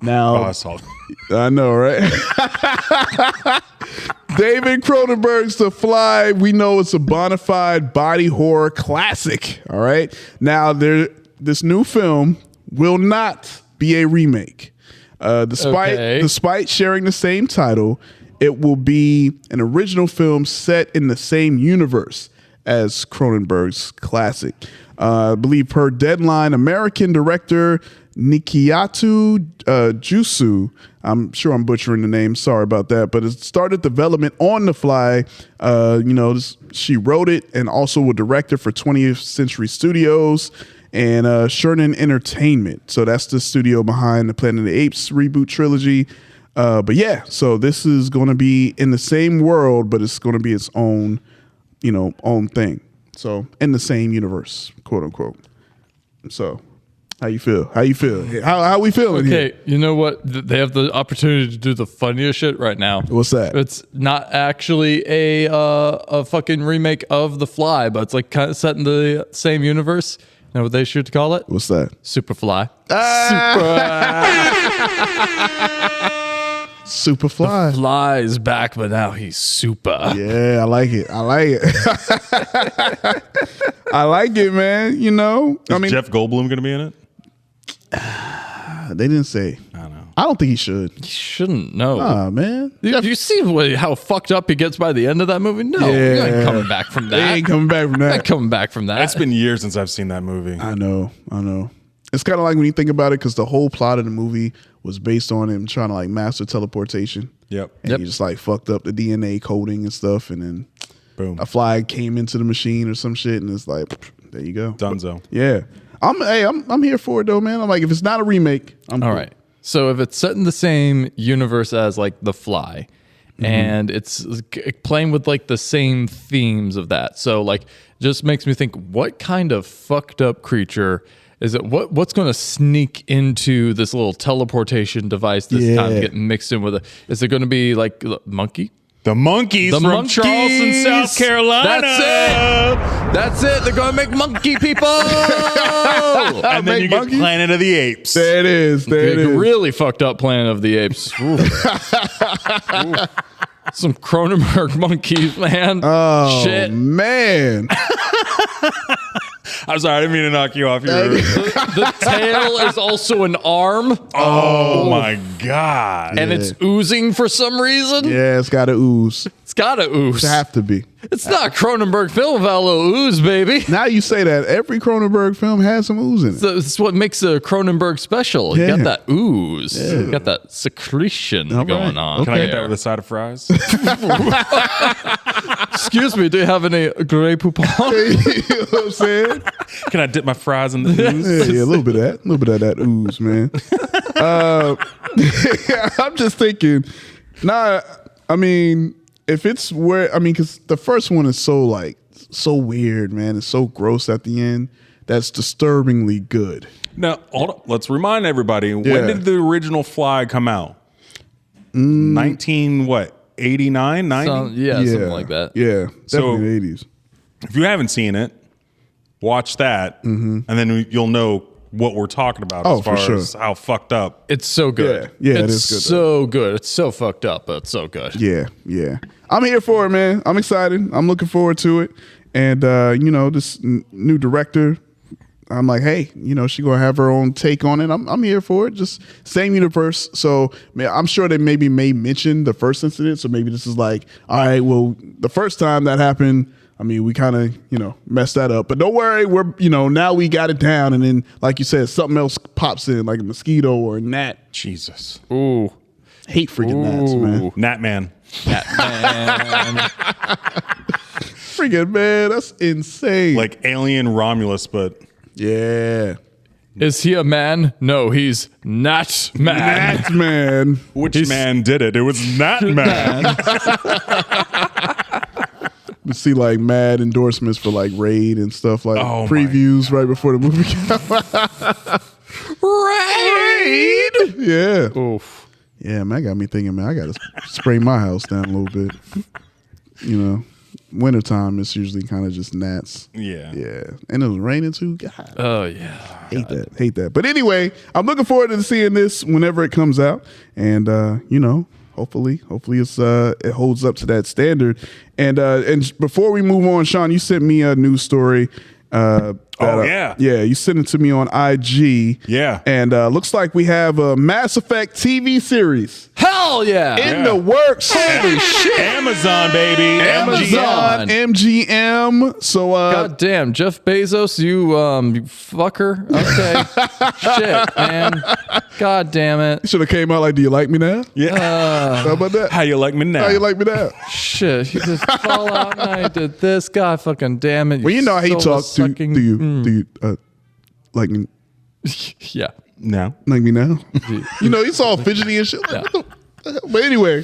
Now, I saw that. I know, right? David Cronenberg's The Fly. We know it's a bona fide body horror classic. All right. Now, this new film will not be a remake. Despite sharing the same title, it will be an original film set in the same universe as Cronenberg's classic. I believe per Deadline, American director Nikiatu Jusu, I'm sure I'm butchering the name, sorry about that, but it started development on The Fly. She wrote it and also a director for 20th Century Studios and Sherman Entertainment. So that's the studio behind the Planet of the Apes reboot trilogy. But yeah, so this is going to be in the same world, but it's going to be its own, own thing. So in the same universe, quote unquote. So how you feel? How we feeling here? Okay, you know what? They have the opportunity to do the funniest shit right now. What's that? It's not actually a fucking remake of The Fly, but it's like kind of set in the same universe. You know what they should call it? What's that? Superfly. Superfly. The Fly's back, but now he's super. Yeah, I like it. I like it, man. Is Jeff Goldblum going to be in it? They didn't say. I don't know. I don't think he should. He shouldn't. No. Nah, man. Do you see how fucked up he gets by the end of that movie? No. Yeah. He ain't coming back from that. He ain't coming back from that. It's been years since I've seen that movie. I know. It's kind of like when you think about it, because the whole plot of the movie was based on him trying to like master teleportation. Yep. And he just like fucked up the DNA coding and stuff, and then boom, a fly came into the machine or some shit, and it's like, there you go. Dunzo. Yeah. I'm here for it though, man. I'm like, if it's not a remake, I'm all cool. right. So if it's set in the same universe as like The Fly, and it's playing with like the same themes of that, so like just makes me think, what kind of fucked up creature is it? What's going to sneak into this little teleportation device this time, get mixed in with it? Is it going to be like monkey? The monkeys from Charleston, South Carolina. That's it. They're going to make monkey people. And then you get Planet of the Apes. There it is. Really fucked up Planet of the Apes. Ooh. Some Cronenberg monkeys, man. Oh, shit, man. I'm sorry, I didn't mean to knock you off your the tail is also an arm. Oh my God. And it's oozing for some reason. Yeah, it's got to ooze. It's gotta ooze. It have to be. It's not a Cronenberg film without a little ooze, baby. Now you say that every Cronenberg film has some ooze in it. So it's what makes a Cronenberg special. You Yeah. got that ooze. You got that secretion going on. Can I get that there. with a side of fries? Excuse me, do you have any Grey Poupon? You know what I'm saying? Can I dip my fries in the ooze? Yeah, a little bit of that. A little bit of that ooze, man. I'm just thinking, I mean, if it's where, I mean, because the first one is so weird, man. It's so gross at the end. That's disturbingly good. Now, hold on. Let's remind everybody. Yeah. When did the original Fly come out? 89, 90? Something like that. Yeah, So- definitely the 80s. If you haven't seen it, watch that, and then you'll know what we're talking about Oh, as far for sure. as how fucked up. It's so good. Yeah, it it's is good, so good. It's so fucked up, but it's so good. Yeah. I'm here for it, man. I'm excited. I'm looking forward to it. And, this new director, I'm like, hey, she going to have her own take on it. I'm here for it. Just same universe. So man, I'm sure they maybe may mention the first incident. So maybe this is like, all right, well, the first time that happened, I mean, we kind of, messed that up. But don't worry, we're, now we got it down. And then, like you said, something else pops in, like a mosquito or a gnat. Jesus. Ooh. Hate freaking gnats, man. Nat Man. Man. Freaking man, that's insane. Like Alien Romulus, but yeah. Is he a man? No, he's not man. Gnat man. which man did it? It was Nat Man. We see like mad endorsements for like Raid and stuff, like Oh, my previews right before the movie came out. Raid! Yeah. Oof. Yeah, man, that got me thinking, man, I got to spray my house down a little bit. Wintertime, it's usually kind of just gnats. Yeah. Yeah. And it was raining too. God. Oh, yeah. Hate that. But anyway, I'm looking forward to seeing this whenever it comes out. And, hopefully it's it holds up to that standard. And before we move on, Sean, you sent me a news story. Yeah, you sent it to me on IG. Yeah. And looks like we have a Mass Effect TV series Hell yeah. in the works. Holy shit. Amazon, baby. Amazon, MGM. So God damn, Jeff Bezos, you fucker. Okay. Shit, man. God damn it. should have came out like, do you like me now? Yeah. How about that? How you like me now? How you like me now? Shit. He just fall out and I did this. God fucking damn it. Well, you know how he talks. Do you like me? Yeah. No. Like me now? He's all fidgety and shit. Like, what the hell? But anyway,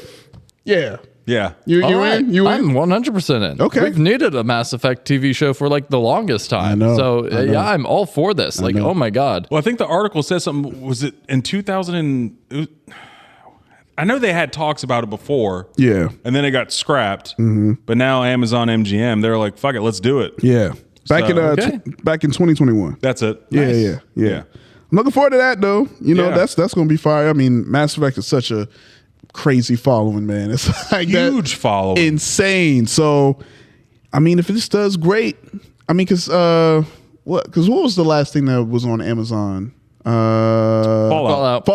yeah. Yeah. You All right. in? You in? I'm 100% in. Okay. We've needed a Mass Effect TV show for like the longest time. I know. So yeah, I'm all for this. Like, know. oh my God. Well, I think the article says something. Was it in 2000? I know they had talks about it before. Yeah. And then it got scrapped. But now Amazon MGM, they're like, fuck it, let's do it. Yeah. Back So- in Okay. back in 2021. That's it. Yeah. I'm looking forward to that though. Yeah. That's going to be fire. I mean, Mass Effect is such a crazy following, man. It's like Huge following. insane. So, I mean, if this does great, I mean, because what was the last thing that was on Amazon? Fallout.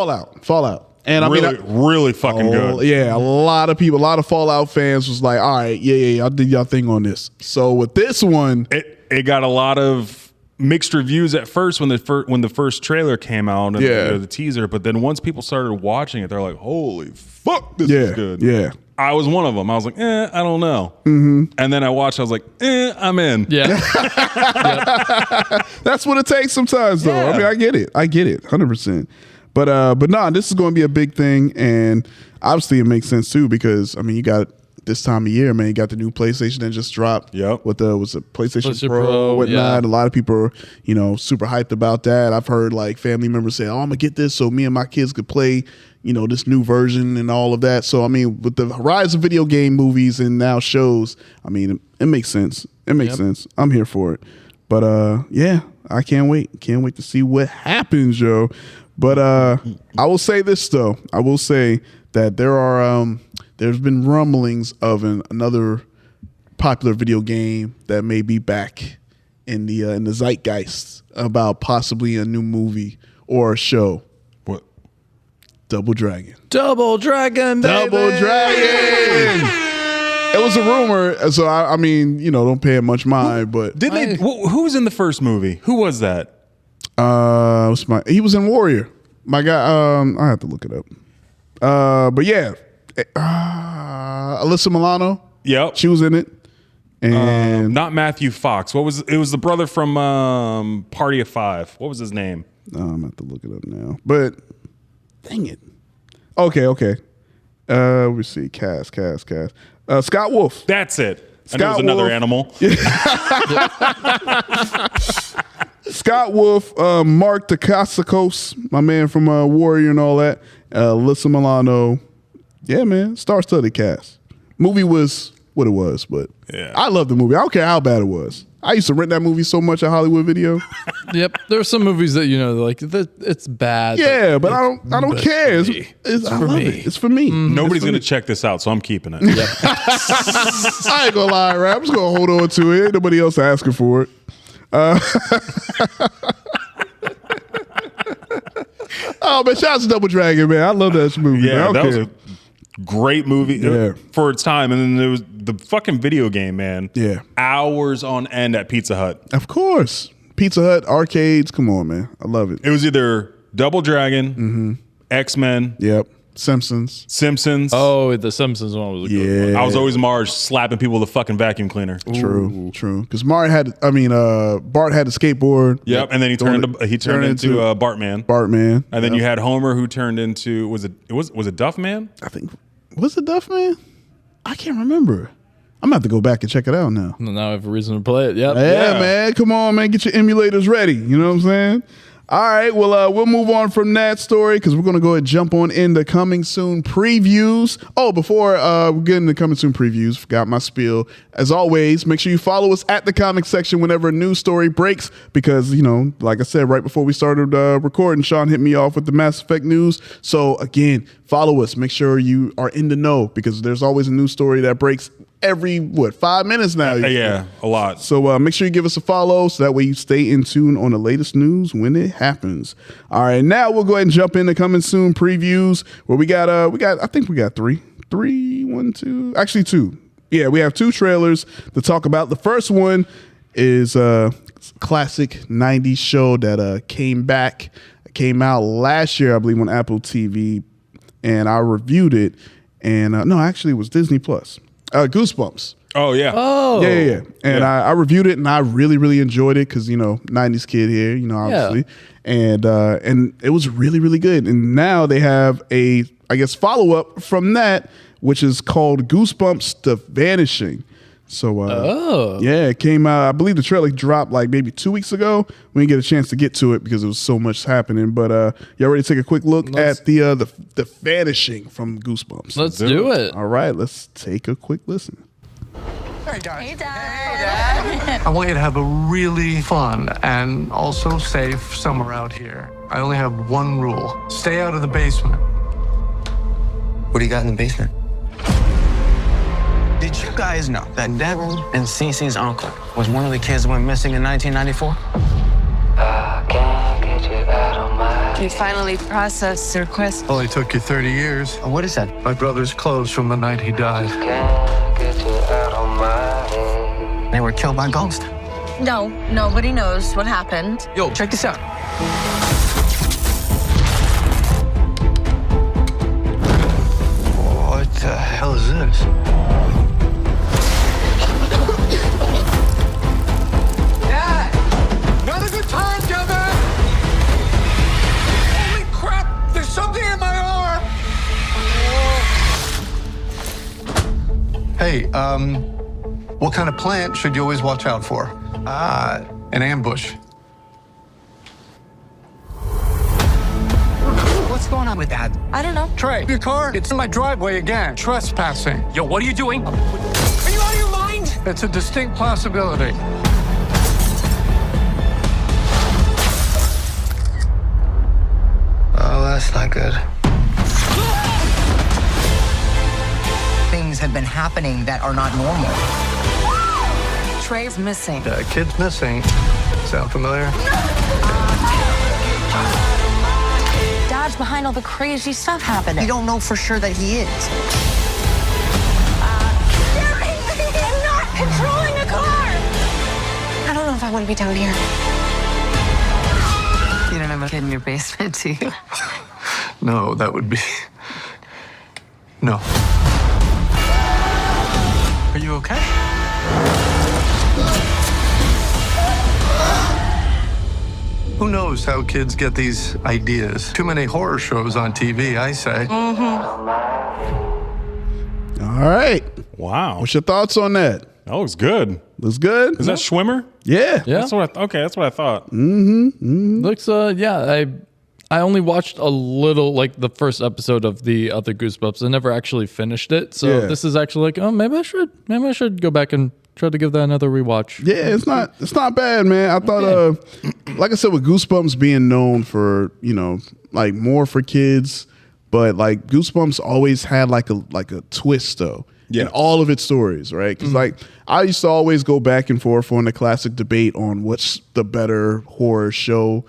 And Really, really fucking good. Yeah, a lot of people, a lot of Fallout fans was like, all right, yeah, y'all did y'all thing on this. So with this one, It got a lot of mixed reviews at first when the first trailer came out and the teaser, but then once people started watching it, they're like, holy fuck, this is good. Yeah. I was one of them. I was like, I don't know. Mm-hmm. And then I watched, I was like, I'm in. Yeah. That's what it takes sometimes, though. Yeah. I mean, I get it, 100%. But nah, this is going to be a big thing, and obviously it makes sense too because I mean, you got this time of year, man. You got the new PlayStation that just dropped. Yep. With was it PlayStation Pro, Pro, whatnot. yeah. A lot of people are super hyped about that. I've heard like family members say, "Oh, I'm gonna get this so me and my kids could play this new version and all of that." So I mean, with the rise of video game movies and now shows, I mean, it makes sense. It makes sense. I'm here for it. But yeah, I can't wait. Can't wait to see what happens, yo. But I will say this though. I will say that there's been rumblings of another popular video game that may be back in the zeitgeist about possibly a new movie or a show. What? Double Dragon. Double Dragon, baby. Double Dragon. It was a rumor, so I mean, don't pay it much mind. But Who was in the first movie? Who was that? he was in Warrior. My guy, I have to look it up. But yeah, Alyssa Milano. Yep, she was in it. And not Matthew Fox. It was the brother from Party of Five. What was his name? I'm gonna have to look it up now. But dang it. Okay. Let me see. Cast. Scott Wolf. That's it. Scott I knew it was another Wolf. animal. Scott Wolf, Mark Dacascos, my man from Warrior and all that. Alyssa Milano. Yeah, man. Star-studded cast. Movie was what it was, but I love the movie. I don't care how bad it was. I used to rent that movie so much at Hollywood Video. Yep, there are some movies that like it's bad. Yeah, but I don't care. It's for me. It's for me. Nobody's gonna check this out, so I'm keeping it. Yep. I ain't gonna lie, right? I'm just gonna hold on to it. Ain't nobody else asking for it. Oh man, shout out to Double Dragon, man. I love that movie. Yeah, man. that was a great movie for its time. And then there was the fucking video game, man. Yeah. Hours on end at Pizza Hut. Of course. Pizza Hut, arcades. Come on, man. I love it. It was either Double Dragon, X-Men. Yep. Simpsons. Oh, the Simpsons one was a good one. I was always Marge slapping people with a fucking vacuum cleaner. True. Because Bart had a skateboard. Yep, and then he turned into Bartman. Bartman. And then you had Homer, who turned into was it Duffman? I think was it Duffman? I can't remember. I'm gonna have to go back and check it out now. Now I have a reason to play it. Yep. Yeah, man. Come on, man. Get your emulators ready. You know what I'm saying? All right, well, we'll move on from that story because we're going to go ahead and jump on into coming soon previews. Oh, before we get into coming soon previews, forgot my spiel. As always, make sure you follow us at the comic section whenever a news story breaks because, like I said, right before we started recording, Sean hit me off with the Mass Effect news. So, again, follow us. Make sure you are in the know because there's always a news story that breaks every 5 minutes now. Yeah, a lot. So make sure you give us a follow so that way you stay in tune on the latest news when it happens. All right, now we'll go ahead and jump into coming soon previews where we got I think we got two. Yeah, we have two trailers to talk about. The first one is a classic 90s show that came out last year, I believe, on Apple TV, and I reviewed it. And no, actually it was Disney Plus. Goosebumps. Oh yeah. Oh yeah. And I reviewed it and I really, really enjoyed it because 90s kid here, obviously, and it was really, really good. And now they have a follow up from that, which is called Goosebumps: The Vanishing. So it came out. I believe the trailer dropped like maybe 2 weeks ago. We didn't get a chance to get to it because there was so much happening. But y'all ready to take a quick look at the Vanishing from Goosebumps? Let's do it. All right, let's take a quick listen. Hey, guys. Hey, Dad. I want you to have a really fun and also safe summer out here. I only have one rule. Stay out of the basement. What do you got in the basement? Did you guys know that Devin and Cece's uncle was one of the kids that went missing in 1994? We finally processed the request. Only took you 30 years. Oh, what is that? My brother's clothes from the night he died. They were killed by ghosts. No, nobody knows what happened. Yo, check this out. What the hell is this? Dad! Not a good time, Devin! Holy crap! There's something in my arm! Hey, what kind of plant should you always watch out for? An ambush. What's going on with that? I don't know. Trey, your car, it's in my driveway again. Trespassing. Yo, what are you doing? Are you out of your mind? It's a distinct possibility. Oh, that's not good. Things have been happening that are not normal. Trey's missing. Kid's missing. Sound familiar? Dad's behind all the crazy stuff happening. We don't know for sure that he is. want to be down here. You don't have a kid in your basement, do you? No, that would be... No. Are you okay? Who knows how kids get these ideas? Too many horror shows on TV, I say. All right. Wow. What's your thoughts on that? That looks good. Looks good? Is that Schwimmer? Yeah. That's what that's what I thought. Looks I only watched a little, like the first episode of the other Goosebumps. I never actually finished it. So this is actually like, oh, maybe I should go back and try to give that another rewatch. Yeah, it's not bad, man. I thought like I said, with Goosebumps being known for, like more for kids, but like Goosebumps always had like a twist though. In all of its stories, right? Because like I used to always go back and forth on the classic debate on what's the better horror show.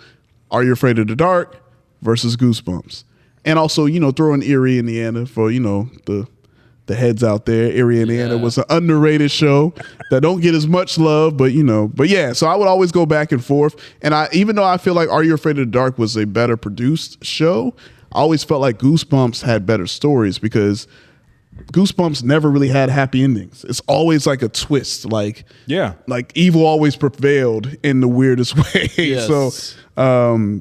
Are You Afraid of the Dark versus Goosebumps? And also, throw in Erie, Indiana for, the heads out there. Erie, Indiana was an underrated show that don't get as much love, but yeah, so I would always go back and forth. And even though I feel like Are You Afraid of the Dark was a better produced show, I always felt like Goosebumps had better stories because Goosebumps never really had happy endings. It's always like a twist. Like evil always prevailed in the weirdest way. Yes. So,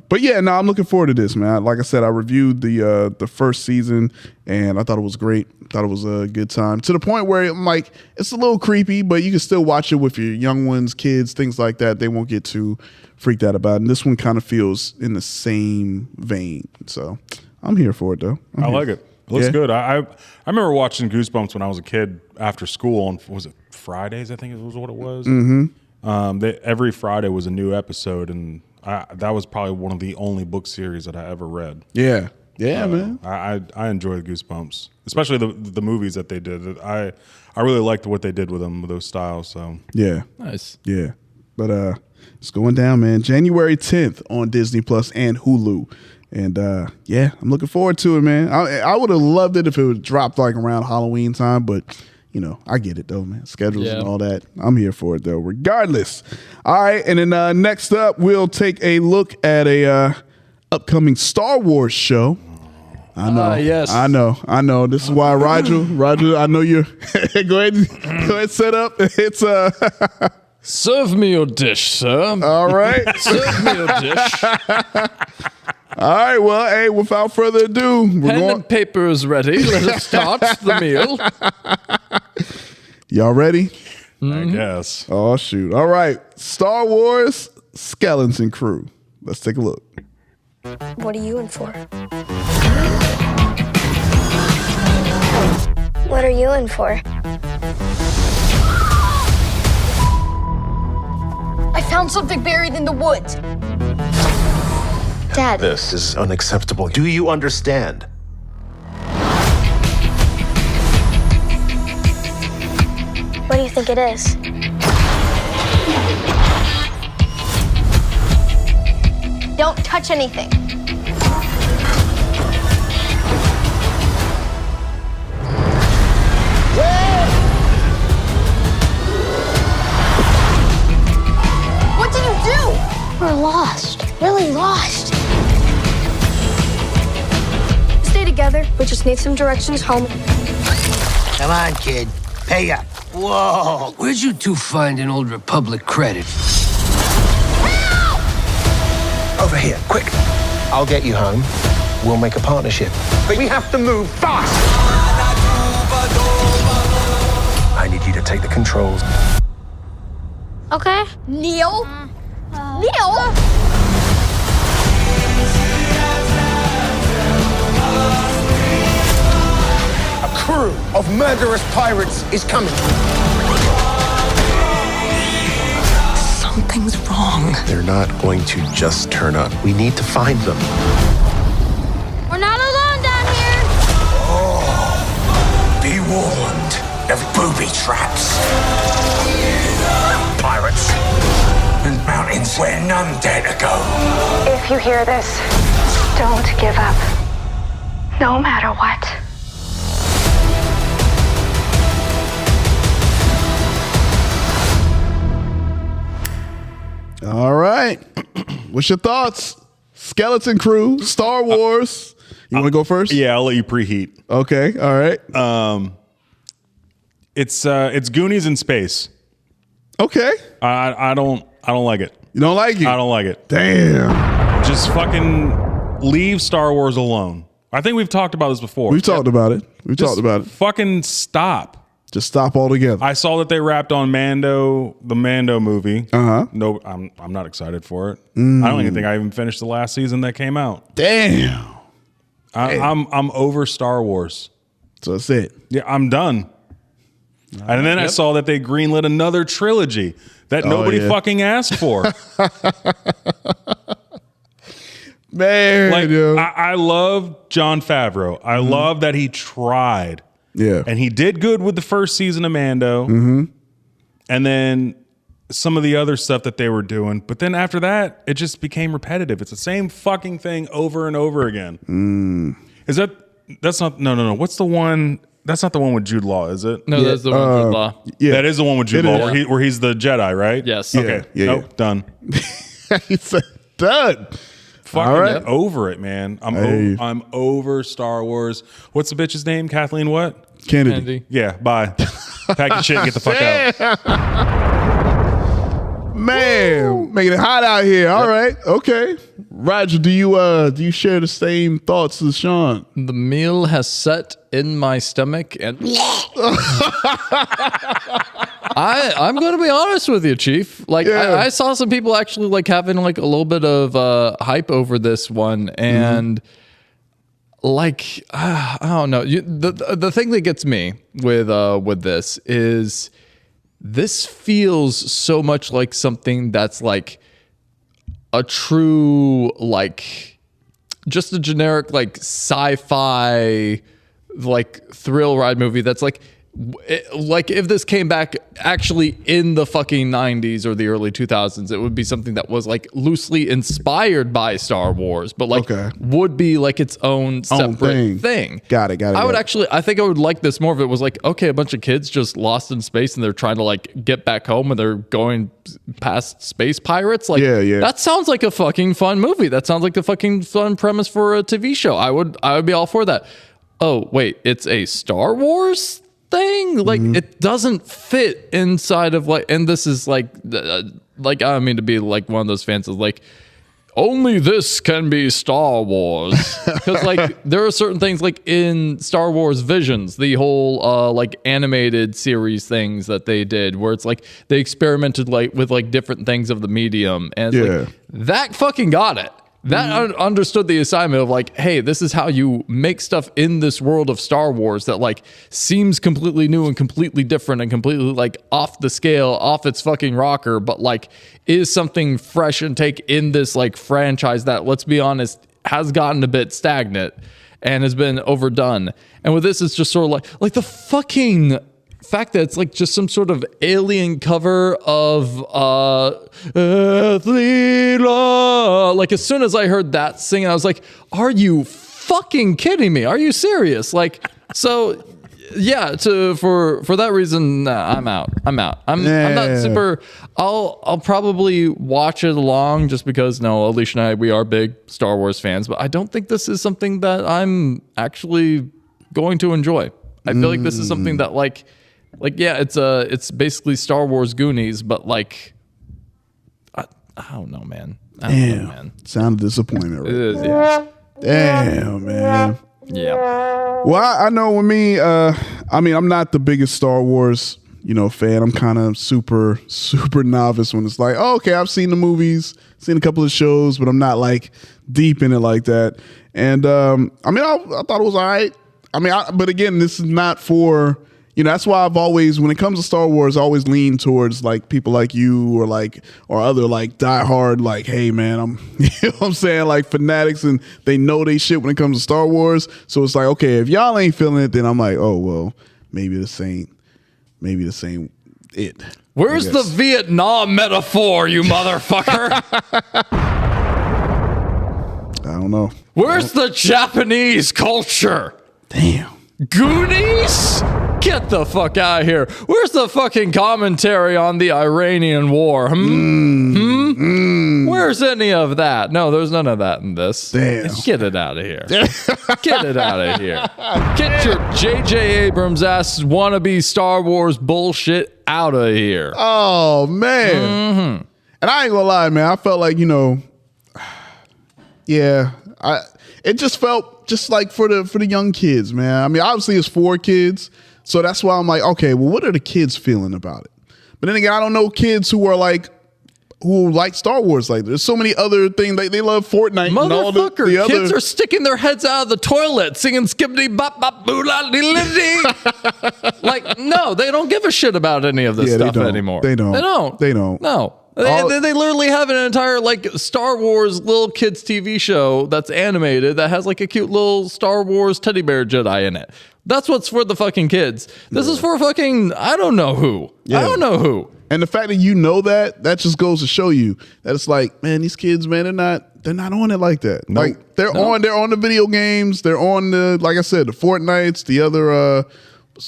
but yeah, no, I'm looking forward to this, man. Like I said, I reviewed the first season and I thought it was great. Thought it was a good time to the point where I'm like, it's a little creepy, but you can still watch it with your young ones, kids, things like that. They won't get too freaked out about it. And this one kind of feels in the same vein. So I'm here for it though. I like it. It looks good. I remember watching Goosebumps when I was a kid after school on, was it Fridays? I think it was what it was. Every Friday was a new episode, and that was probably one of the only book series that I ever read. Yeah, man. I enjoyed Goosebumps, especially the movies that they did. I really liked what they did with them, with those styles. So nice. Yeah, but it's going down, man. January 10th on Disney Plus and Hulu. And I'm looking forward to it, man. I would have loved it if it would dropped like around Halloween time, but I get it though, man. Schedules and all that. I'm here for it though, regardless. All right, and then next up, we'll take a look at a upcoming Star Wars show. I know. Yes. I know. This is why Roger, I know you're. go ahead, set up. It's Serve me your dish, sir. All right. Serve me your dish. All right, well, hey, without further ado, Pen and paper is ready. Let us start the meal. Y'all ready? I guess. Oh, shoot. All right. Star Wars Skeleton Crew. Let's take a look. What are you in for? What are you in for? I found something buried in the woods. Dad. This is unacceptable. Do you understand? What do you think it is? Don't touch anything. What did you do? We're lost. Really lost. Stay together. We just need some directions home. Come on, kid. Pay up. Whoa. Where'd you two find an old Republic credit? Over here, quick. I'll get you home. We'll make a partnership. But we have to move fast. I need you to take the controls. Okay. Neil? Neil? A crew of murderous pirates is coming. Something's wrong. They're not going to just turn up. We need to find them. We're not alone down here. Oh, be warned of booby traps. Pirates and mountains where none dare to go. If you hear this, don't give up. No matter what. All right. What's your thoughts? Skeleton Crew, Star Wars. You want to go first? Yeah, I'll let you preheat. Okay. All right. It's Goonies in space. Okay. I don't like it. You don't like it? I don't like it. Damn. Just fucking leave Star Wars alone. I think we've talked about this before. We've talked about it. Fucking stop. Just stop altogether. I saw that they wrapped on the Mando movie. No, I'm not excited for it. I don't even think I even finished the last season that came out. Damn. I'm over Star Wars. So that's it. Yeah, I'm done. And then I saw that they greenlit another trilogy that nobody fucking asked for. Man, I love Jon Favreau. I love that he tried. Yeah. And he did good with the first season of Mando. And then some of the other stuff that they were doing. But then after that, it just became repetitive. It's the same fucking thing over and over again. That's not, what's the one? That's not the one with Jude Law, is it? No, that's the one with Jude Law. Yeah. That is the one with Jude Law where he's the Jedi, right? Yes. Okay. Nope, done. He said done. Fucking over it, man. I'm over Star Wars. What's the bitch's name? Kathleen what? Kennedy. Yeah, bye. Pack your shit and get the fuck out. Man, making it hot out here. All right. Okay. Roger, do you share the same thoughts as Sean? The meal has set in my stomach and I'm going to be honest with you, Chief. Like I saw some people actually like having like a little bit of hype over this one, and like I don't know. The thing that gets me with this is this feels so much like something that's like a true like just a generic like sci-fi like thrill ride movie that's like if this came back actually in the fucking 90s or the early 2000s, it would be something that was like loosely inspired by Star Wars, but like would be like its own separate thing. Got it. I think I would like this more if it was like, okay, a bunch of kids just lost in space and they're trying to like get back home and they're going past space pirates. Like, that sounds like a fucking fun movie. That sounds like a fucking fun premise for a TV show. I would be all for that. Oh, wait, it's a Star Wars thing? Like it doesn't fit inside of like, and this is like I don't mean to be like one of those fans of like only this can be Star Wars, because like there are certain things like in Star Wars Visions, the whole like animated series things that they did where it's like they experimented like with like different things of the medium, and it's like, that fucking got it. That understood the assignment of like, hey, this is how you make stuff in this world of Star Wars that like seems completely new and completely different and completely like off the scale, off its fucking rocker, but like is something fresh and take in this like franchise that, let's be honest, has gotten a bit stagnant and has been overdone. And with this, it's just sort of like the fucking fact that it's like just some sort of alien cover of like as soon as I heard that sing, I was like, are you fucking kidding me? Are you serious? Like, so yeah, for that reason, I'm out. I'm not super. I'll probably watch it along just because Alicia and I, we are big Star Wars fans, but I don't think this is something that I'm actually going to enjoy. I feel like this is something that like yeah, it's basically Star Wars Goonies, but like I don't know, man. Sound disappointment, right? It is, yeah. Damn, man. Yeah. Well, I know with me, I mean, I'm not the biggest Star Wars, fan. I'm kind of super novice when it's like, oh, okay, I've seen the movies, seen a couple of shows, but I'm not like deep in it like that. And I mean, I thought it was all right. I mean, but again, this is not for, that's why I've always, when it comes to Star Wars, I always lean towards like people like you or other like diehard, like, hey man, I'm, what I'm saying, like fanatics, and they know they shit when it comes to Star Wars. So it's like, okay, if y'all ain't feeling it, then I'm like, oh, well, maybe this ain't it. Where's the Vietnam metaphor, you motherfucker? I don't know. Where's the Japanese culture? Damn. Goonies? Get the fuck out of here. Where's the fucking commentary on the Iranian war? Where's any of that? No, there's none of that in this. Damn. Get it out of here. Get it out of here. Get your J.J. Abrams ass wannabe Star Wars bullshit out of here. Oh, man. And I ain't gonna lie, man. I felt like, it just felt just like for the young kids, man. I mean, obviously it's for kids. So that's why I'm like, okay, well, what are the kids feeling about it? But then again, I don't know kids who like Star Wars. Like, there's so many other things. They love Fortnite. And all the other kids are sticking their heads out of the toilet singing skibbity bop bop boo la dee liddy. Like, no, they don't give a shit about any of this stuff anymore. They don't. No. They literally have an entire like Star Wars little kids TV show that's animated that has like a cute little Star Wars teddy bear Jedi in it. That's what's for the fucking kids. This is for fucking I don't know who. Yeah. I don't know who. And the fact that that just goes to show you that it's like, man, these kids, man, they're not on it like that. Nope. Like they're on the video games, they're on the, like I said, the Fortnites, the other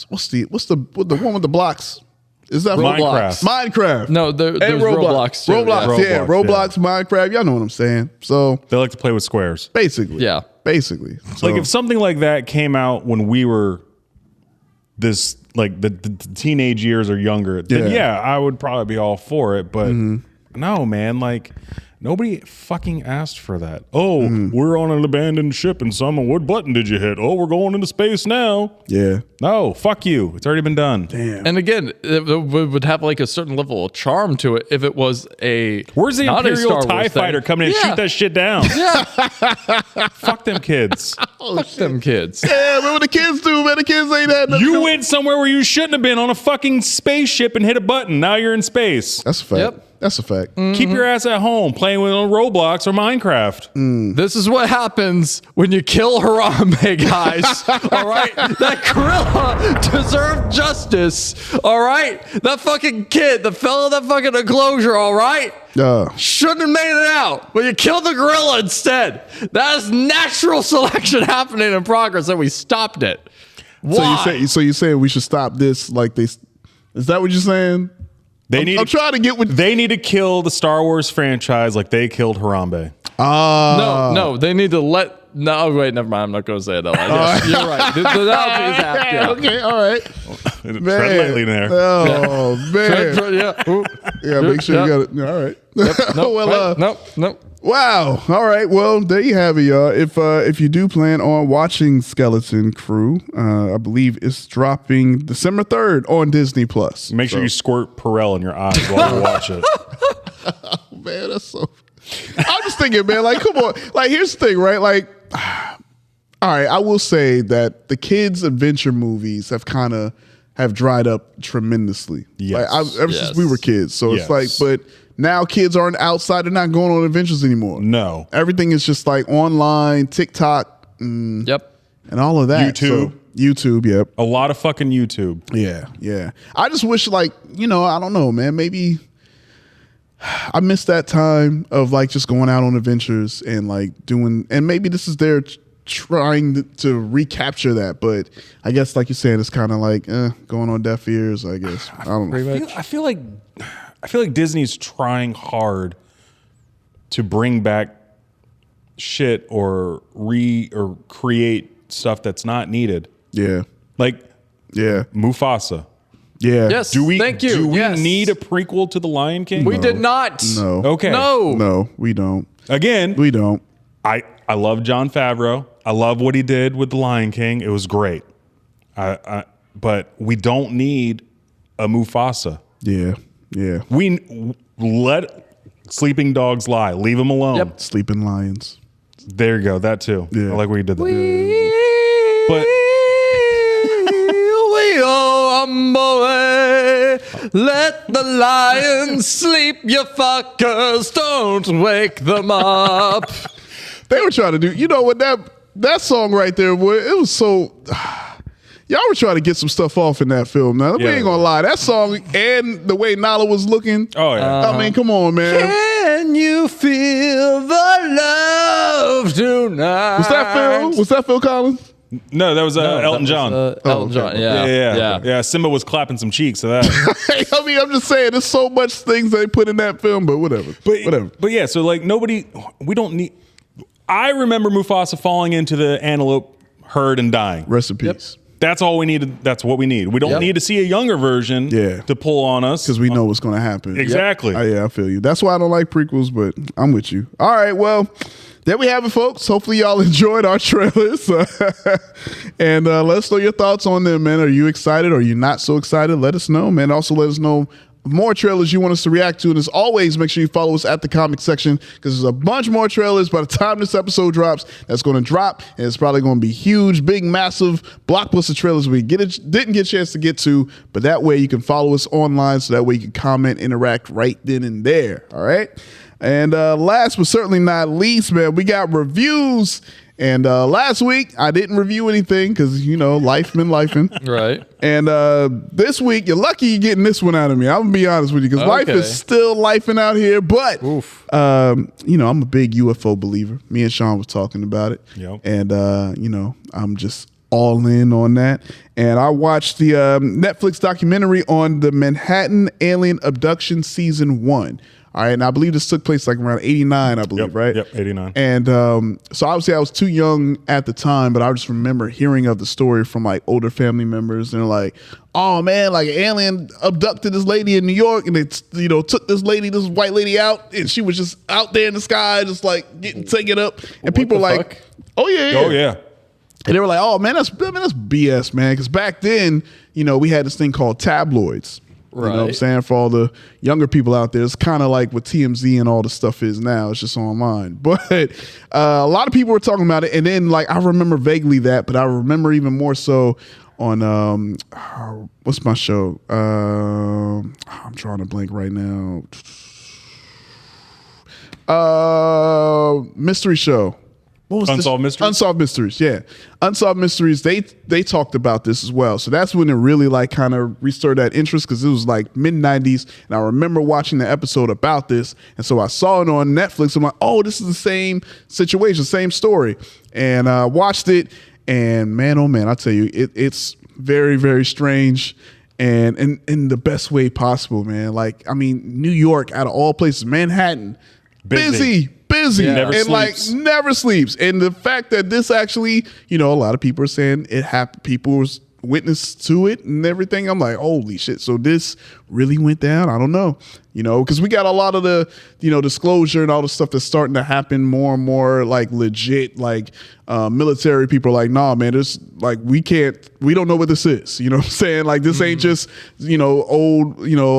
what's the one with the blocks? Is that Minecraft? No, there's Roblox too. Roblox, Minecraft. Y'all know what I'm saying. So they like to play with squares. Basically. Yeah. Basically. So, like if something like that came out when we were this, like the teenage years or younger, then I would probably be all for it. But no, man, like nobody fucking asked for that. Oh, we're on an abandoned ship and what button did you hit? Oh, we're going into space now. Yeah. No, fuck you. It's already been done. Damn. And again, it would have like a certain level of charm to it if it was Where's the Imperial TIE fighter coming in and shoot that shit down? Yeah. Fuck them kids. Fuck them kids. Yeah, remember the kids do, man. The kids ain't had nothing. You went somewhere where you shouldn't have been on a fucking spaceship and hit a button. Now you're in space. That's a fact. Yep. That's a fact. Keep your ass at home playing with Roblox or Minecraft. This is what happens when you kill Harambe, guys. All right? That gorilla deserved justice. All right? That fucking kid that fell in that fucking enclosure, all right? Shouldn't have made it out. But you killed the gorilla instead. That is natural selection happening in progress, and we stopped it. Why? So you saying we should stop this? Like is that what you're saying? I'm trying to get with. They need to kill the Star Wars franchise like they killed Harambe. No, they need to let. No, wait, never mind. I'm not going to say it. Yes, you're right. The analogy is apt. Yeah. Okay, all right. Tread lightly there. Oh man. Yeah, make sure you got it. All right. Yep. Nope. Wow. All right. Well, there you have it, y'all. If you do plan on watching Skeleton Crew, I believe it's dropping December 3rd on Disney Plus. Make sure you squirt Perel in your eyes while you watch it. Oh, man, that's so. I'm just thinking, man. Like, come on. Like, here's the thing, right? Like, all right. I will say that the kids' adventure movies have dried up tremendously. Yes. Like, ever since we were kids. So it's like, but. Now kids aren't outside; they're not going on adventures anymore. No, everything is just like online, TikTok, and all of that. YouTube, yep. A lot of fucking YouTube. Yeah. I just wish, like, I don't know, man. Maybe I miss that time of like just going out on adventures and like doing. And maybe this is their trying to recapture that, but I guess, like you're saying, it's kind of like going on deaf ears. I guess I don't know. I feel like Disney's trying hard to bring back shit or create stuff that's not needed. Yeah. Like Mufasa. Yeah. Yes. Thank you. Do we need a prequel to The Lion King? We did not. No. Okay. No, we don't. Again, we don't. I love Jon Favreau. I love what he did with The Lion King. It was great. But we don't need a Mufasa. Yeah. We let sleeping dogs lie. Leave them alone. Yep. Sleeping lions. There you go. That too. Yeah. I like where you did that. But let the lions sleep, you fuckers. Don't wake them up. They were trying to do, what that song right there, boy, it was so. Y'all were trying to get some stuff off in that film. Now, we ain't gonna lie. That song and the way Nala was looking. Oh, yeah. I mean, come on, man. Can you feel the love tonight? Was that Phil? Was that Phil Collins? No, that was Elton John. Elton John. Yeah. Simba was clapping some cheeks. So that. I mean, I'm just saying, there's so much things they put in that film, but whatever. But yeah, so like we don't need. I remember Mufasa falling into the antelope herd and dying. Rest in peace. That's all we needed. That's what we need. We don't need to see a younger version to pull on us. Because we know what's going to happen. Exactly. Yeah, I feel you. That's why I don't like prequels, but I'm with you. All right, well, there we have it, folks. Hopefully y'all enjoyed our trailers. And let us know your thoughts on them, man. Are you excited? Are you not so excited? Let us know, man. Also, let us know more trailers you want us to react to. And as always, make sure you follow us at the comic section, because there's a bunch more trailers by the time this episode drops that's going to drop, and it's probably going to be huge, big, massive blockbuster trailers we didn't get a chance to get to. But that way you can follow us online, so that way you can comment, interact right then and there. All right. And last but certainly not least, man, we got reviews. And last week I didn't review anything because, life been lifing. Right. And this week, you're lucky you're getting this one out of me. I'm going to be honest with you, because life is still lifing out here. But, I'm a big UFO believer. Me and Sean was talking about it. Yep. And, I'm just all in on that. And I watched the Netflix documentary on the Manhattan Alien Abduction Season 1. All right, and I believe this took place like around 89, I believe, right? Yep, 89. And so obviously I was too young at the time, but I just remember hearing of the story from like older family members, and they're like, oh man, like an alien abducted this lady in New York, and they took this white lady out, and she was just out there in the sky, just like getting taken up. And people were like, oh yeah. And they were like, oh man, that's BS, man. Because back then, we had this thing called tabloids. Right. You know what I'm saying? For all the younger people out there, it's kind of like what TMZ and all the stuff is now. It's just online. But a lot of people were talking about it. And then, like, I remember vaguely that, but I remember even more so on, what's my show? I'm drawing a blank right now. Mystery show. What was Unsolved Mysteries? Unsolved Mysteries, yeah. Unsolved Mysteries, they talked about this as well. So that's when it really like kind of restored that interest, because it was like mid-90s, and I remember watching the episode about this, and so I saw it on Netflix. I'm like, oh, this is the same situation, same story. And I watched it, and man, oh man, I tell you, it's very, very strange, and in the best way possible, man. Like, I mean, New York, out of all places, Manhattan, busy, never and sleeps. like never sleeps. And the fact that this actually, a lot of people are saying it happened, people was witness to it and everything. I'm like, holy shit. So this really went down? I don't know. Because we got a lot of the, disclosure and all the stuff that's starting to happen more and more, like legit, like military people are like, nah, man, this, like, we don't know what this is. You know what I'm saying? Like, this ain't just, old,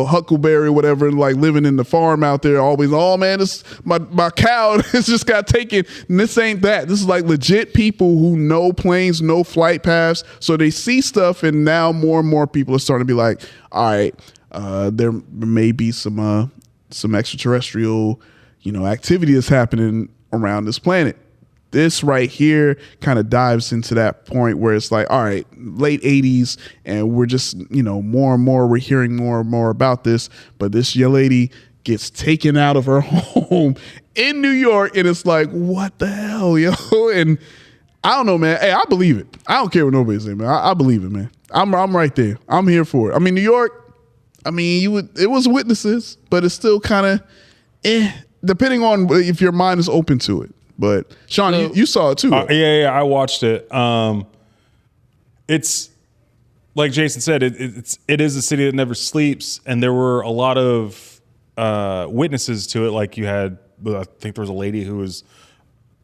Huckleberry or whatever, like living in the farm out there always, oh man, this, my cow has just got taken. And this ain't that. This is like legit people who know planes, know flight paths. So they see stuff, and now more and more people are starting to be like, all right, there may be some extraterrestrial, activity that's happening around this planet. This right here kind of dives into that point where it's like, all right, late 80s, and we're just, more and more, we're hearing more and more about this. But this young lady gets taken out of her home in New York, and it's like, what the hell, yo? And I don't know, man. Hey, I believe it. I don't care what nobody's saying, man. I believe it, man. I'm right there. I'm here for it. I mean, New York, it was witnesses, but it's still kind of depending on if your mind is open to it. But Sean, you saw it too. Yeah, I watched it. It's like Jason said, it is a city that never sleeps, and there were a lot of witnesses to it. Like, you had, I think there was a lady who was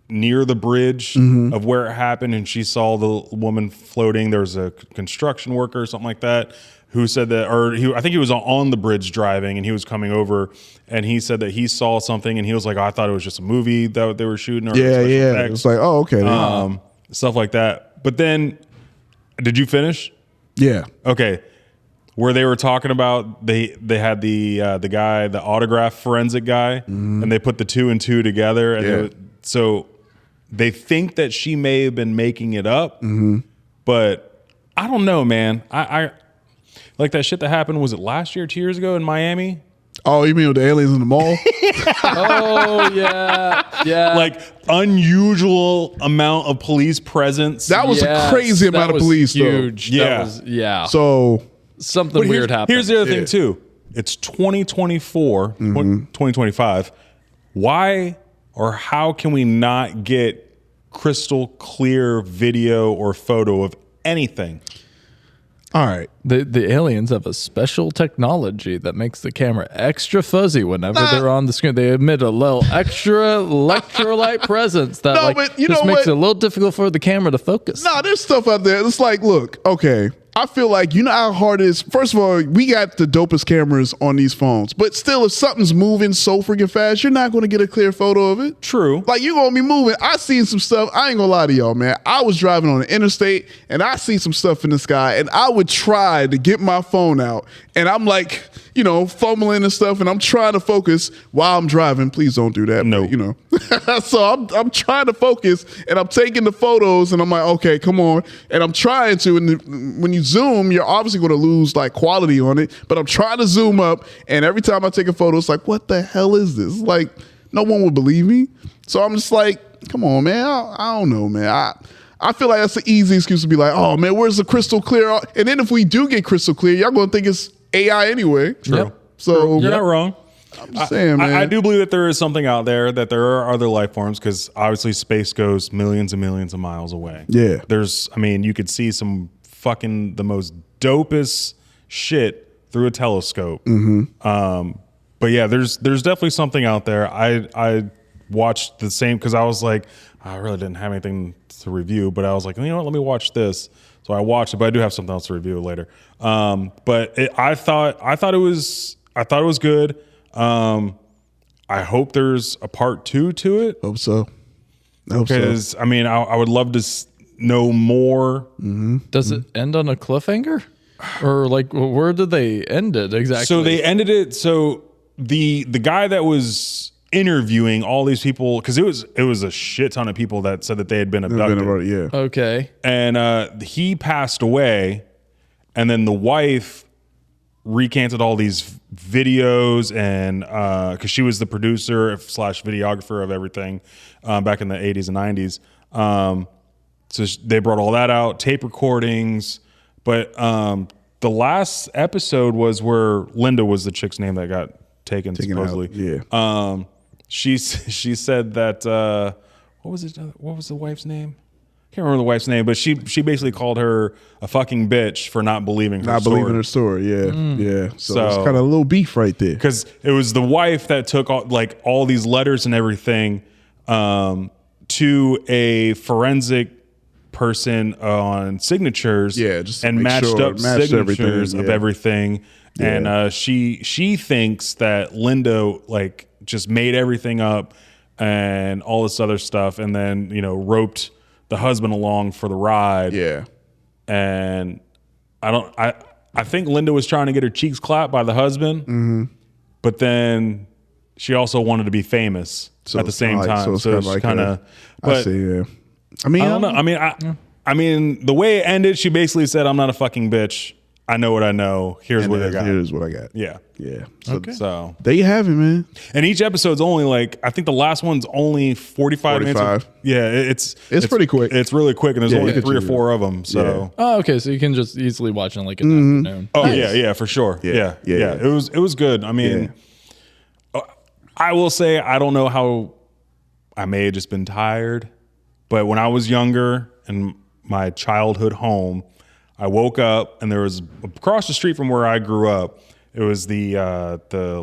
near the bridge of where it happened, and she saw the woman floating. There was a construction worker or something like that who said that, I think he was on the bridge driving, and he was coming over, and he said that he saw something, and he was like, I thought it was just a movie that they were shooting. Or yeah. It was like, oh, okay. Stuff like that. But then, did you finish? Yeah. Okay. Where they were talking about, they had the guy, the autograph forensic guy, and they put the 2 and 2 together, and so they think that she may have been making it up, but I don't know, man. I like that shit that happened. Was it last year, 2 years ago in Miami? Oh, you mean with the aliens in the mall? Oh yeah. Like unusual amount of police presence. That was a crazy amount of police, huge. though. That was, yeah. So something weird happened. Here's the other thing too. It's 2024, 2025. Why or how can we not get crystal clear video or photo of anything? All right. The aliens have a special technology that makes the camera extra fuzzy whenever they're on the screen. They emit a little extra electrolyte presence that just makes it a little difficult for the camera to focus. No, there's stuff out there. It's like, look, okay. I feel like, you know how hard it is. First of all, we got the dopest cameras on these phones. But still, if something's moving so freaking fast, you're not going to get a clear photo of it. True. Like, you're going to be moving. I seen some stuff. I ain't going to lie to y'all, man. I was driving on the interstate, and I see some stuff in the sky, and I would try to get my phone out. And I'm like, you know, fumbling and stuff, and I'm trying to focus while I'm driving. Please don't do that. No. But, you know. So I'm trying to focus, and I'm taking the photos, and I'm like, okay, come on. And I'm trying to, and when you zoom, you're obviously going to lose like quality on it, but I'm trying to zoom up, and every time I take a photo, it's like, what the hell is this? Like, no one would believe me. So I'm just like, come on, man. I don't know, man. I feel like that's the easy excuse to be like, oh, man, where's the crystal clear? And then if we do get crystal clear, y'all going to think it's AI anyway. True. Yep. So you're not wrong. I'm just saying, man. I do believe that there is something out there, that there are other life forms, because obviously space goes millions and millions of miles away. Yeah. You could see some fucking the most dopest shit through a telescope. But yeah, there's definitely something out there. I watched the same because I was like, I really didn't have anything to review, but I was like, you know what, let me watch this. So I watched it, but I do have something else to review later. But I thought it was good. I hope there's a part 2 to it. Hope so. Because I mean, I would love to know more. Does it end on a cliffhanger, or like where did they end it exactly? So they ended it. So the guy that was interviewing all these people, because it was a shit ton of people that said that they had been abducted. Okay. And he passed away, and then the wife recanted all these videos, and because she was the producer / videographer of everything back in the 80s and 90s. So they brought all that out, tape recordings. But the last episode was where Linda was the chick's name that got taken supposedly. Out. Yeah. She said that what was the wife's name? Can't remember the wife's name, but she basically called her a fucking bitch for not believing her story. Believing her story, yeah. Yeah. So it's kind of a little beef right there. Because it was the wife that took all these letters and everything to a forensic person on signatures, and matched signatures of everything. And she thinks that Linda just made everything up and all this other stuff, and then roped the husband along for the ride. Yeah. And I think Linda was trying to get her cheeks clapped by the husband, but then she also wanted to be famous at the same time. So it's kind of. I see. Yeah. I mean, I don't know. I mean, the way it ended, she basically said, "I'm not a fucking bitch. I know what I know. Here's what I got. Here's what I got." Yeah. Yeah. So there you have it, man. And each episode's only I think the last one's only 45 minutes. Yeah, it's pretty quick. It's really quick, and there's only 3 or 4 of them. So okay, so you can just easily watch it in an afternoon. Oh yeah, for sure. Yeah. It was good. I mean, I will say I don't know how. I may have just been tired, but when I was younger in my childhood home, I woke up and there was across the street from where I grew up. It was the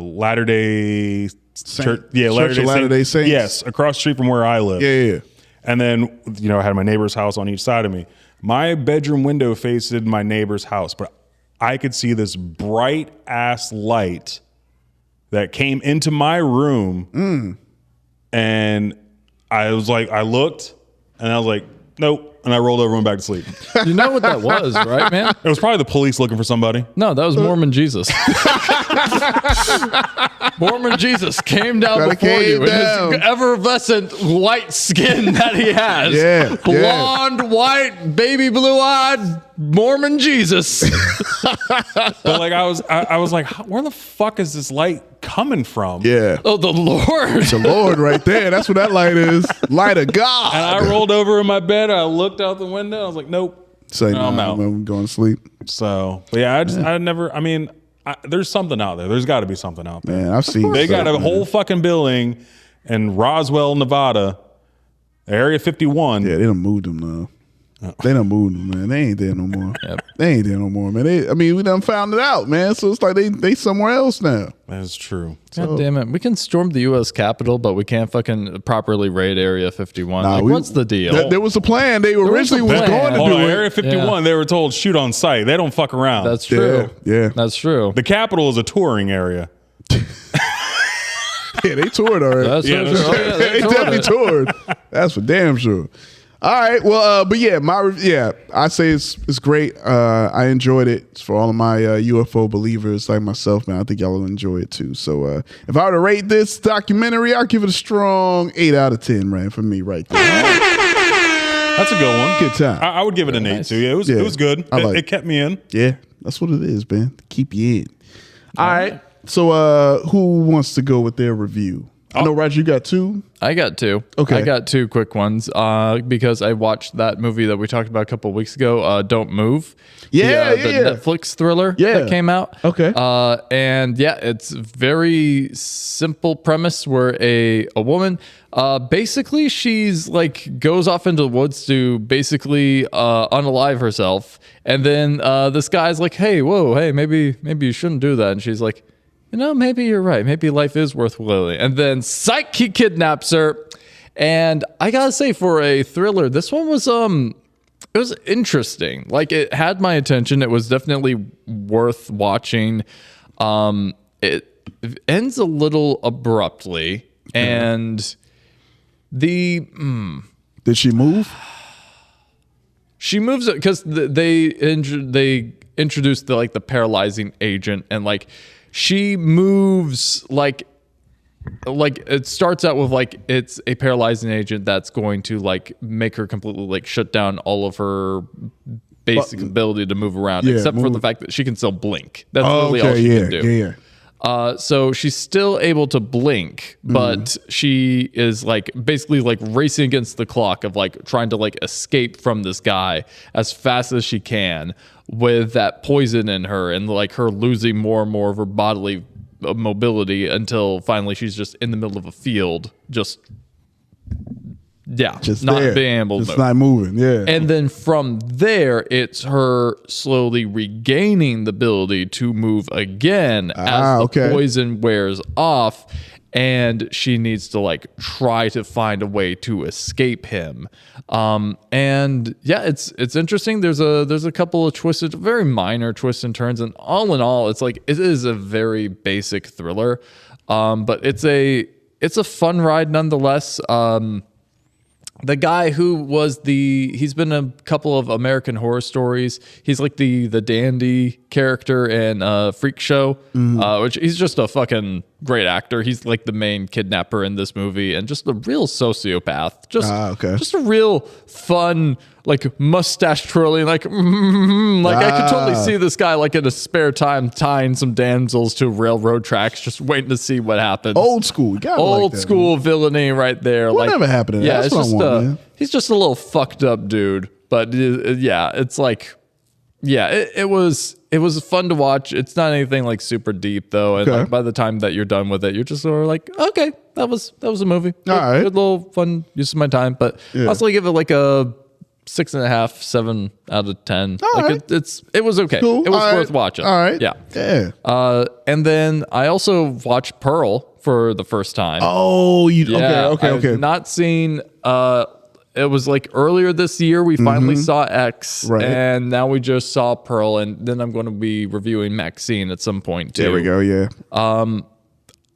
Latter-day Church. Yeah, Latter-day Saints. Yes, across the street from where I live. Yeah. And then I had my neighbor's house on each side of me. My bedroom window faced my neighbor's house, but I could see this bright ass light that came into my room, and I was like, I looked, and I was like, nope. And I rolled over and went back to sleep. You know what that was, right, man? It was probably the police looking for somebody. No, that was Mormon Jesus. Mormon Jesus came down before you in his effervescent white skin that he has. Yeah. Blonde, white, baby blue-eyed, Mormon Jesus. But like I was like, where the fuck is this light coming from? Yeah. Oh, the Lord. It's the Lord right there. That's what that light is. Light of God. And I rolled over in my bed. I looked out the window. I was like, nope. Say, I'm out. I'm going to sleep. So, but yeah, there's something out there. There's got to be something out there. Man, I've seen They got a whole fucking building in Roswell, Nevada, Area 51. Yeah, they done moved them now. They done moved them, man. They ain't there no more. They ain't there no more, man. We done found it out, man. So it's like they somewhere else now. That's true. God damn it. We can storm the U.S. Capitol, but we can't fucking properly raid Area 51. Nah, what's the deal? There was a plan. They originally was going to do it. Area 51, they were told shoot on sight. They don't fuck around. That's true. Yeah. That's true. The Capitol is a touring area. Yeah, they toured already. That's Yeah, for sure. Yeah, They definitely toured. That's for damn sure. All right, well, but yeah, I say it's great. I enjoyed it. It's for all of my UFO believers like myself, man. I think y'all will enjoy it too. So if I were to rate this documentary, I'll give it a strong 8 out of 10, man, for me right there. That's a good one. Good time. I would give it an 8 too. Yeah, it was good. It kept me in. Yeah, that's what it is, man. Keep you in. All right. So who wants to go with their review? I know, Roger, you got 2? I got 2. Okay. I got 2 quick ones because I watched that movie that we talked about a couple of weeks ago, Don't Move. The Netflix thriller that came out. Okay. And yeah, it's very simple premise where a woman, basically she's like goes off into the woods to basically unalive herself. And then this guy's like, hey, maybe you shouldn't do that. And she's like, maybe you're right. Maybe life is worth living. And then psych, he kidnaps her. And I gotta say, for a thriller, this one was it was interesting. Like, it had my attention. It was definitely worth watching. It ends a little abruptly, and did she move? She moves it because they introduced the paralyzing agent, and like she moves like it starts out with like it's a paralyzing agent that's going to like make her completely like shut down all of her basic ability to move around, except for the fact that she can still blink. That's really all she can do. Yeah. So she's still able to blink, but she is like basically like racing against the clock of like trying to like escape from this guy as fast as she can with that poison in her, and like her losing more and more of her bodily mobility until finally she's just in the middle of a field, just not there. being able to just move. not moving. Yeah. And then from there, it's her slowly regaining the ability to move again as the poison wears off, and she needs to like try to find a way to escape him. And yeah, it's interesting. There's a couple of twisted, very minor twists and turns, and all in all, it's like it is a very basic thriller, but it's a fun ride nonetheless. The guy who was he's been in a couple of American Horror Stories. He's like the dandy character in Freak Show, which he's just a fucking great actor. He's like the main kidnapper in this movie, and just a real sociopath. Just a real fun, like mustache twirling, like I could totally see this guy like in a spare time tying some damsels to railroad tracks, just waiting to see what happens. Old school, old school villainy right there. Whatever happened to that? Yeah, That's it's just what I want, man. He's just a little fucked up dude, but it's like, it was fun to watch. It's not anything like super deep though, and like, by the time that you're done with it, you're just sort of like, okay, that was a movie. Good little fun use of my time, but I also give it like a 6.5, 7 out of 10. It was okay. Cool. It was worth watching. All right. Yeah. And then I also watched Pearl for the first time. Oh, okay. I've not seen. It was like earlier this year we finally saw X, and now we just saw Pearl, and then I'm going to be reviewing Maxine at some point too. There we go. Yeah.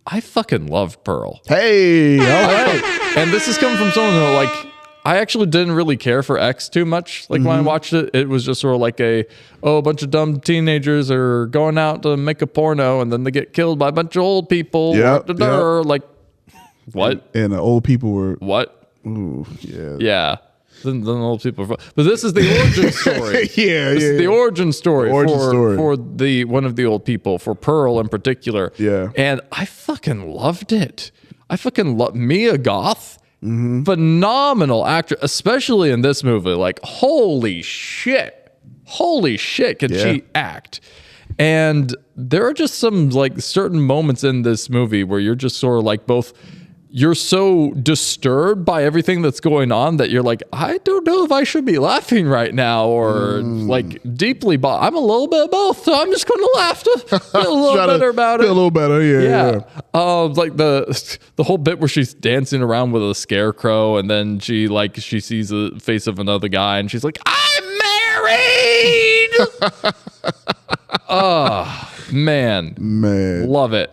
I fucking love Pearl. Hey, all right. And this is coming from someone who like, I actually didn't really care for X too much. Like when I watched it, it was just sort of like a bunch of dumb teenagers are going out to make a porno, and then they get killed by a bunch of old people. Like, what? And the old people were what? Ooh, yeah. Yeah. than old people. But this is the origin story. This is the origin story for the one of the old people, for Pearl in particular. Yeah. And I fucking loved it. I fucking love Mia Goth. Phenomenal actor, especially in this movie. Like, holy shit, can she act? And there are just some like certain moments in this movie where you're just sort of like you're so disturbed by everything that's going on that you're like, I don't know if I should be laughing right now or like deeply. I'm a little bit of both, so I'm just going to laugh to feel a little better about it. Feel a little better, yeah. Like the whole bit where she's dancing around with a scarecrow, and then she sees the face of another guy, and she's like, I'm married. Oh man, love it.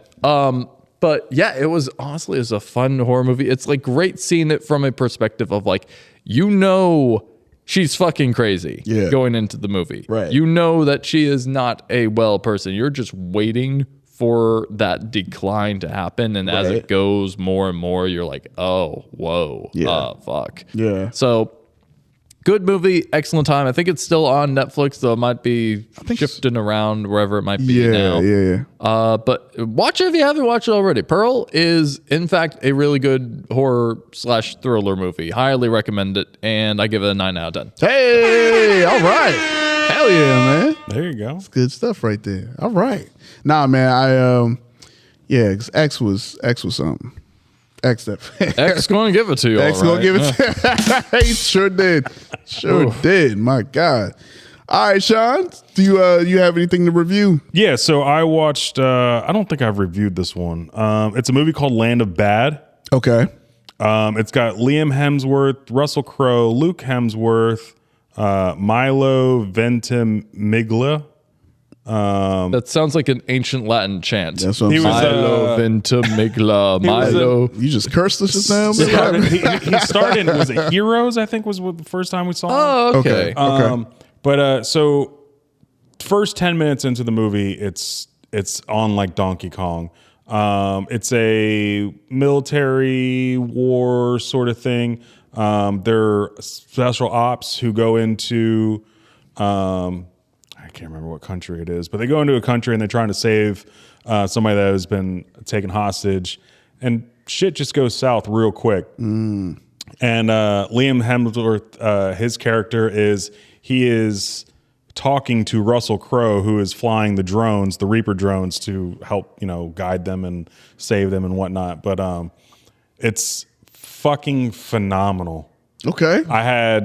But yeah, it was a fun horror movie. It's like great seeing it from a perspective of like, she's fucking crazy going into the movie. Right. You know that she is not a well person. You're just waiting for that decline to happen. And as it goes more and more, you're like, oh, whoa, fuck. Yeah. So good movie, excellent time. I think it's still on Netflix, though it might be shifting around wherever it might be now. Yeah. But watch it if you haven't watched it already. Pearl is, in fact, a really good horror/thriller movie. Highly recommend it, and I give it a 9 out of 10. Hey, all right. Hell yeah, man. There you go. That's good stuff right there. All right. Nah, man, X was something. X going to give it to you. X going to give it to you. He sure did. Did. My God. All right, Sean, do you have anything to review? Yeah, so I watched, I don't think I've reviewed this one. It's a movie called Land of Bad. Okay. It's got Liam Hemsworth, Russell Crowe, Luke Hemsworth, Milo Ventimiglia. That sounds like an ancient Latin chant. That's what I'm saying. Milo Ventimiglia. Milo. You just cursed us just now? He started, was it Heroes, I think was the first time we saw him. Oh, okay. But so first 10 minutes into the movie, it's on like Donkey Kong. It's a military war sort of thing. They're special ops who go into, I can't remember what country it is, but they go into a country and they're trying to save somebody that has been taken hostage, and shit just goes south real quick. And Liam Hemsworth, his character is talking to Russell Crowe, who is flying the drones, the Reaper drones, to help, guide them and save them and whatnot. But it's fucking phenomenal. Okay. I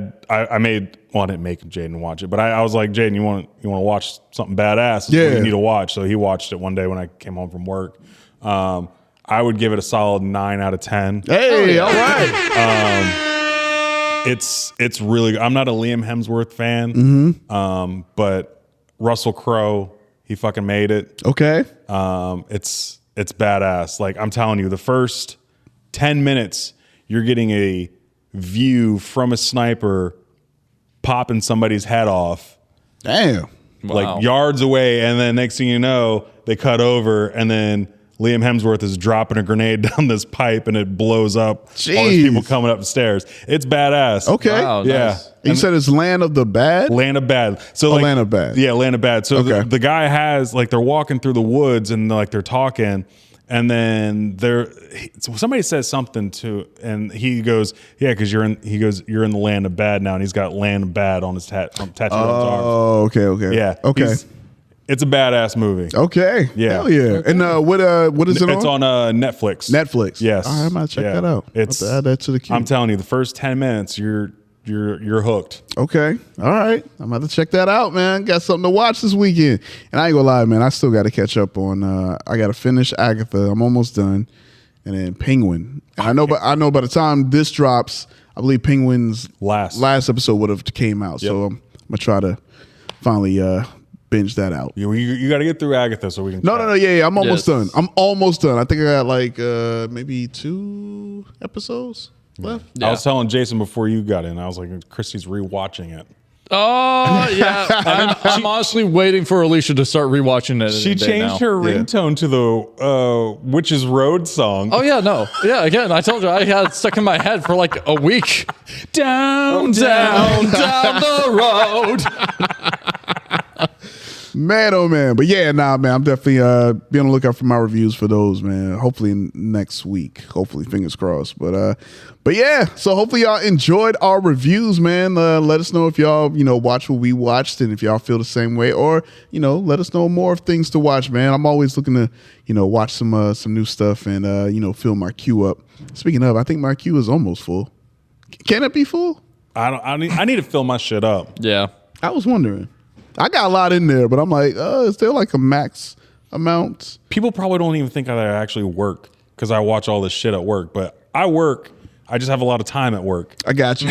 didn't make Jaden watch it, but I was like, Jaden, you want to watch something badass? Yeah. You need to watch. So he watched it one day when I came home from work. I would give it a solid 9 out of 10. Hey, all right. It's really good. I'm not a Liam Hemsworth fan, but Russell Crowe, he fucking made it. Okay. It's badass. Like, I'm telling you, the first 10 minutes, you're getting a view from a sniper popping somebody's head off. Damn. Like yards away, and then next thing you know, they cut over, and then Liam Hemsworth is dropping a grenade down this pipe, and it blows up. Jeez. All these people coming up the stairs. It's badass. Okay. Wow, Yeah. nice. You said it's Land of the Bad? Land of Bad. So like, Land of Bad. Yeah, Land of Bad. So Okay. the guy has, like, they're walking through the woods, and like they're talking, and then somebody says something and he goes, yeah, because you're in the Land of Bad now, and he's got Land of Bad on his tattoo on his arm. Oh, okay. Yeah. Okay. It's a badass movie. Okay. Yeah. Hell yeah. Okay. And what is it on? It's on Netflix. Netflix. Yes. All right, I'm going to check that out. I'll have to add that to the queue. I'm telling you, the first 10 minutes, you're hooked. Okay. All right. I'm about to check that out, man. Got something to watch this weekend. And I ain't gonna lie, man, I still got to catch up on I got to finish Agatha. I'm almost done. And then Penguin. And I know by the time this drops, I believe Penguin's last episode would have came out. Yep. So I'm going to try to finally binge that out. You got to get through Agatha so we can No, yeah. I'm almost done. I'm almost done. I think I got like maybe 2 episodes left. Yeah. I was telling Jason before you got in, I was like, Christy's rewatching it. Oh, yeah. I'm honestly waiting for Alicia to start rewatching it. She changed her ringtone to the Witch's Road song. Oh, yeah, no. Yeah, again, I told you, I had it stuck in my head for like a week. Down the road. Man, oh man. But yeah, man, I'm definitely be on the lookout for my reviews for those, man. Hopefully next week. Hopefully, fingers crossed. But yeah, so hopefully y'all enjoyed our reviews, man. Let us know if y'all, watch what we watched and if y'all feel the same way, or, let us know more of things to watch, man. I'm always looking to, watch some new stuff and, fill my queue up. Speaking of, I think my queue is almost full. Can it be full? I need to fill my shit up. Yeah. I was wondering. I got a lot in there, but I'm like, is there like a max amount? People probably don't even think that I actually work because I watch all this shit at work, but I work. I just have a lot of time at work. I got you.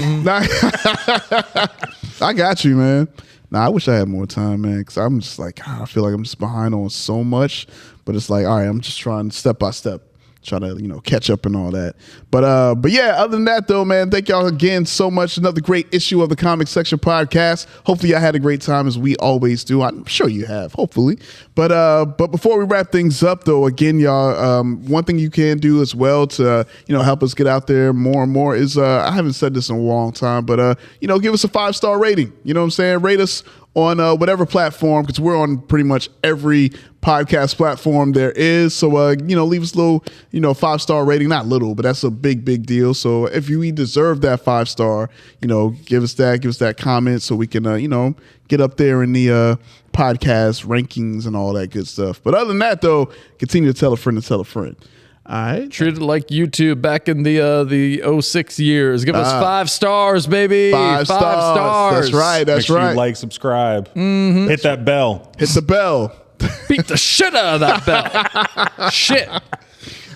I got you, man. I wish I had more time, man, because I'm just like, God, I feel like I'm just behind on so much, but it's like, all right, I'm just trying step by step. Try to, catch up and all that. But yeah, other than that, though, man, thank y'all again so much. Another great issue of the Comic Section Podcast. Hopefully y'all had a great time as we always do. I'm sure you have, hopefully. But before we wrap things up, though, again, y'all, one thing you can do as well to, help us get out there more and more is, I haven't said this in a long time, but, give us a 5-star rating. You know what I'm saying? Rate us on whatever platform, because we're on pretty much every podcast platform there is. So, leave us a little, 5-star rating. Not little, but that's a big deal. So if we deserve that 5-star, give us that comment so we can, get up there in the podcast rankings and all that good stuff. But other than that, though, continue to tell a friend to tell a friend. All right. Treat it like YouTube back in the 06 years. Give us 5 stars, baby. 5 stars. That's right. Make sure you like, subscribe. Mm-hmm. Hit that bell. Hit the bell. Beat the shit out of that bell. Shit.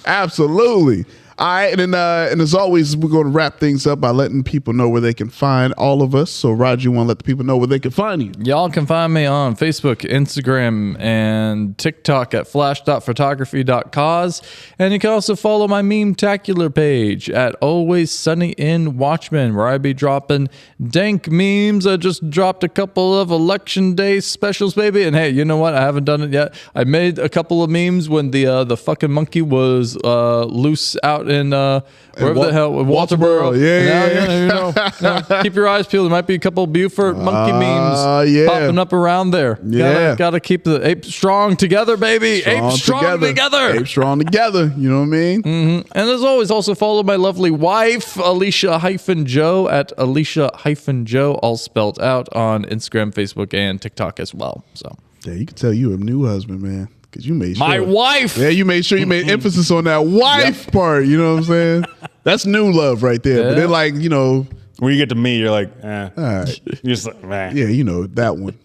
Absolutely. All right, and as always, we're going to wrap things up by letting people know where they can find all of us. So, Roger, you want to let the people know where they can find you? Y'all can find me on Facebook, Instagram, and TikTok at flash.photography.cause. And you can also follow my meme-tacular page at Always Sunny in Watchmen, where I be dropping dank memes. I just dropped a couple of Election Day specials, baby. And hey, you know what? I haven't done it yet. I made a couple of memes when the fucking monkey was loose out in wherever the hell, Walterboro. Yeah. Keep your eyes peeled. There might be a couple of Buford monkey memes popping up around there. Yeah. Gotta keep the ape strong together, baby. Ape strong together. Ape strong together. You know what I mean? Mm-hmm. And as always, also follow my lovely wife, Alicia-Joe at Alicia-Joe, all spelled out on Instagram, Facebook, and TikTok as well. So yeah, you can tell you a new husband, man. Because you made sure. My wife. Yeah, you made sure you made emphasis on that wife part. You know what I'm saying? That's new love right there. But then, like, when you get to me, you're like, all right. You're just like, man. Yeah, that one.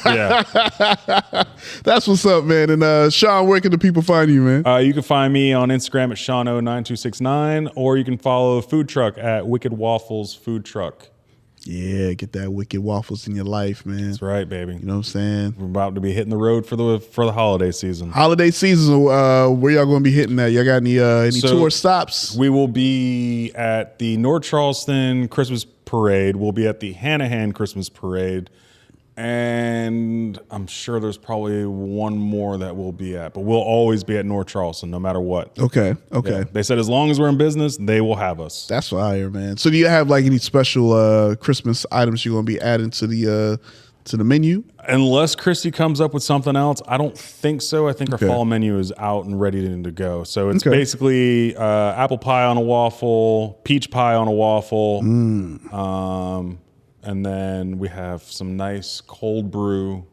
Yeah. That's what's up, man. And Sean, where can the people find you, man? You can find me on Instagram at Seano9269, or you can follow Food Truck at Wicked Waffles Food Truck. Yeah, get that wicked waffles in your life, man. That's right, baby. You know what I'm saying? We're about to be hitting the road for the holiday season. Holiday season, where y'all going to be hitting at? Y'all got any tour stops? We will be at the North Charleston Christmas Parade. We'll be at the Hanahan Christmas Parade. And I'm sure there's probably one more that we'll be at, but we'll always be at North Charleston no matter what. Okay. Yeah. They said as long as we're in business, they will have us. That's fire, man. So do you have like any special Christmas items you're going to be adding to the menu? Unless Christy comes up with something else, I don't think so. I think our fall menu is out and ready to go. So it's basically apple pie on a waffle, peach pie on a waffle, and then we have some nice cold brew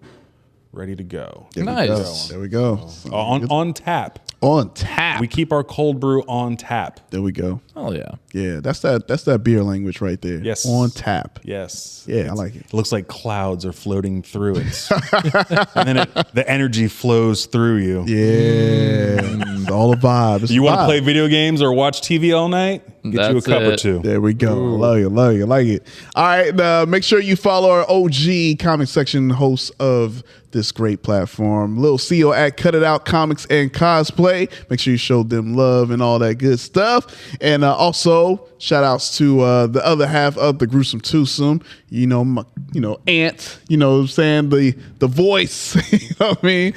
ready to go. Nice. There we go. On tap. On tap. We keep our cold brew on tap. There we go. Oh yeah. Yeah, that's that beer language right there. Yes. On tap. Yes. Yeah, I like it. It looks like clouds are floating through it. And then the energy flows through you. Yeah. It's all a vibe. You want to play video games or watch TV all night? Get you a cup or two. There we go. Love you. Like it. All right. Make sure you follow our OG comic section hosts of this great platform, Lil CEO at Cut It Out Comics and Cosplay. Make sure you show them love and all that good stuff. And also shout outs to the other half of the Gruesome Twosome. Ant, you know what I'm saying? The voice, you know what I mean?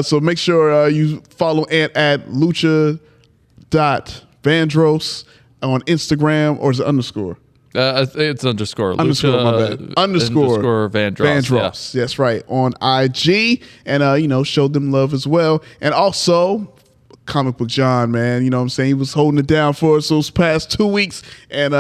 So make sure you follow Ant at lucha.vandross on Instagram, or is it underscore? It's underscore. Underscore, my bad. Underscore Vandross. Yeah. That's right. On IG. And, show them love as well. And also, Comic Book John, man. You know what I'm saying? He was holding it down for us those past 2 weeks. And,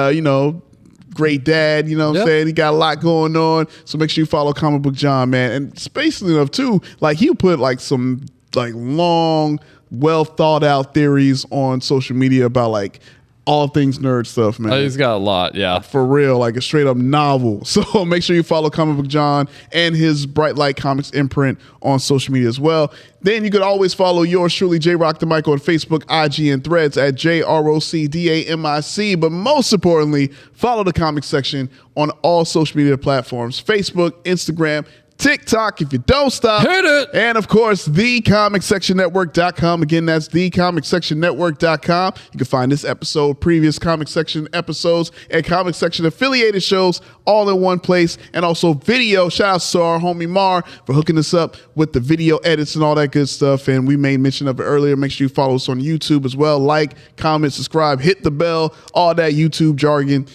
great dad, you know what I'm saying? He got a lot going on. So make sure you follow Comic Book John, man. And spacing enough, too, like, he'll put, like, some, like, long, well thought out theories on social media about, like, all things nerd stuff, man. He's got a lot, yeah. For real, like a straight up novel. So make sure you follow Comic Book John and his Bright Light Comics imprint on social media as well. Then you could always follow yours truly, J Rock the Mic, on Facebook, IG, and Threads at JROCDAMIC. But most importantly, follow the comic section on all social media platforms: Facebook, Instagram, TikTok, if you don't stop. Hit it. And of course, thecomicsectionnetwork.com. Again, that's thecomicsectionnetwork.com. You can find this episode, previous Comic Section episodes, and Comic Section affiliated shows all in one place. And also video. Shout out to our homie Mar for hooking us up with the video edits and all that good stuff. And we made mention of it earlier. Make sure you follow us on YouTube as well. Like, comment, subscribe, hit the bell, all that YouTube jargon.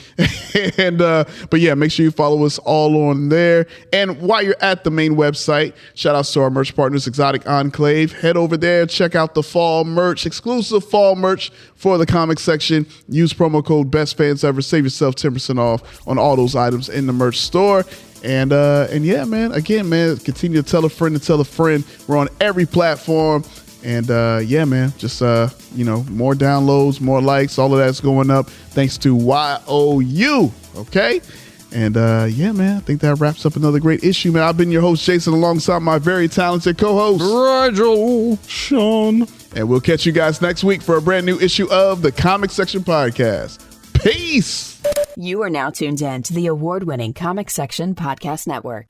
But yeah, make sure you follow us all on there. And while you're at the main website, shout out to our merch partners, Exotic Enclave. Head over there, check out the fall merch, exclusive fall merch for the comic section. Use promo code BESTFANSEVER. Save yourself 10% off on all those items in the merch store. And yeah, man, again, man, continue to tell a friend to tell a friend. We're on every platform. And yeah, man, just more downloads, more likes, all of that's going up thanks to YOU. Okay. And yeah, man, I think that wraps up another great issue, man. I've been your host, Jason, alongside my very talented co-host, Rigel, Sean. And we'll catch you guys next week for a brand new issue of the Comic Section Podcast. Peace. You are now tuned in to the award-winning Comic Section Podcast Network.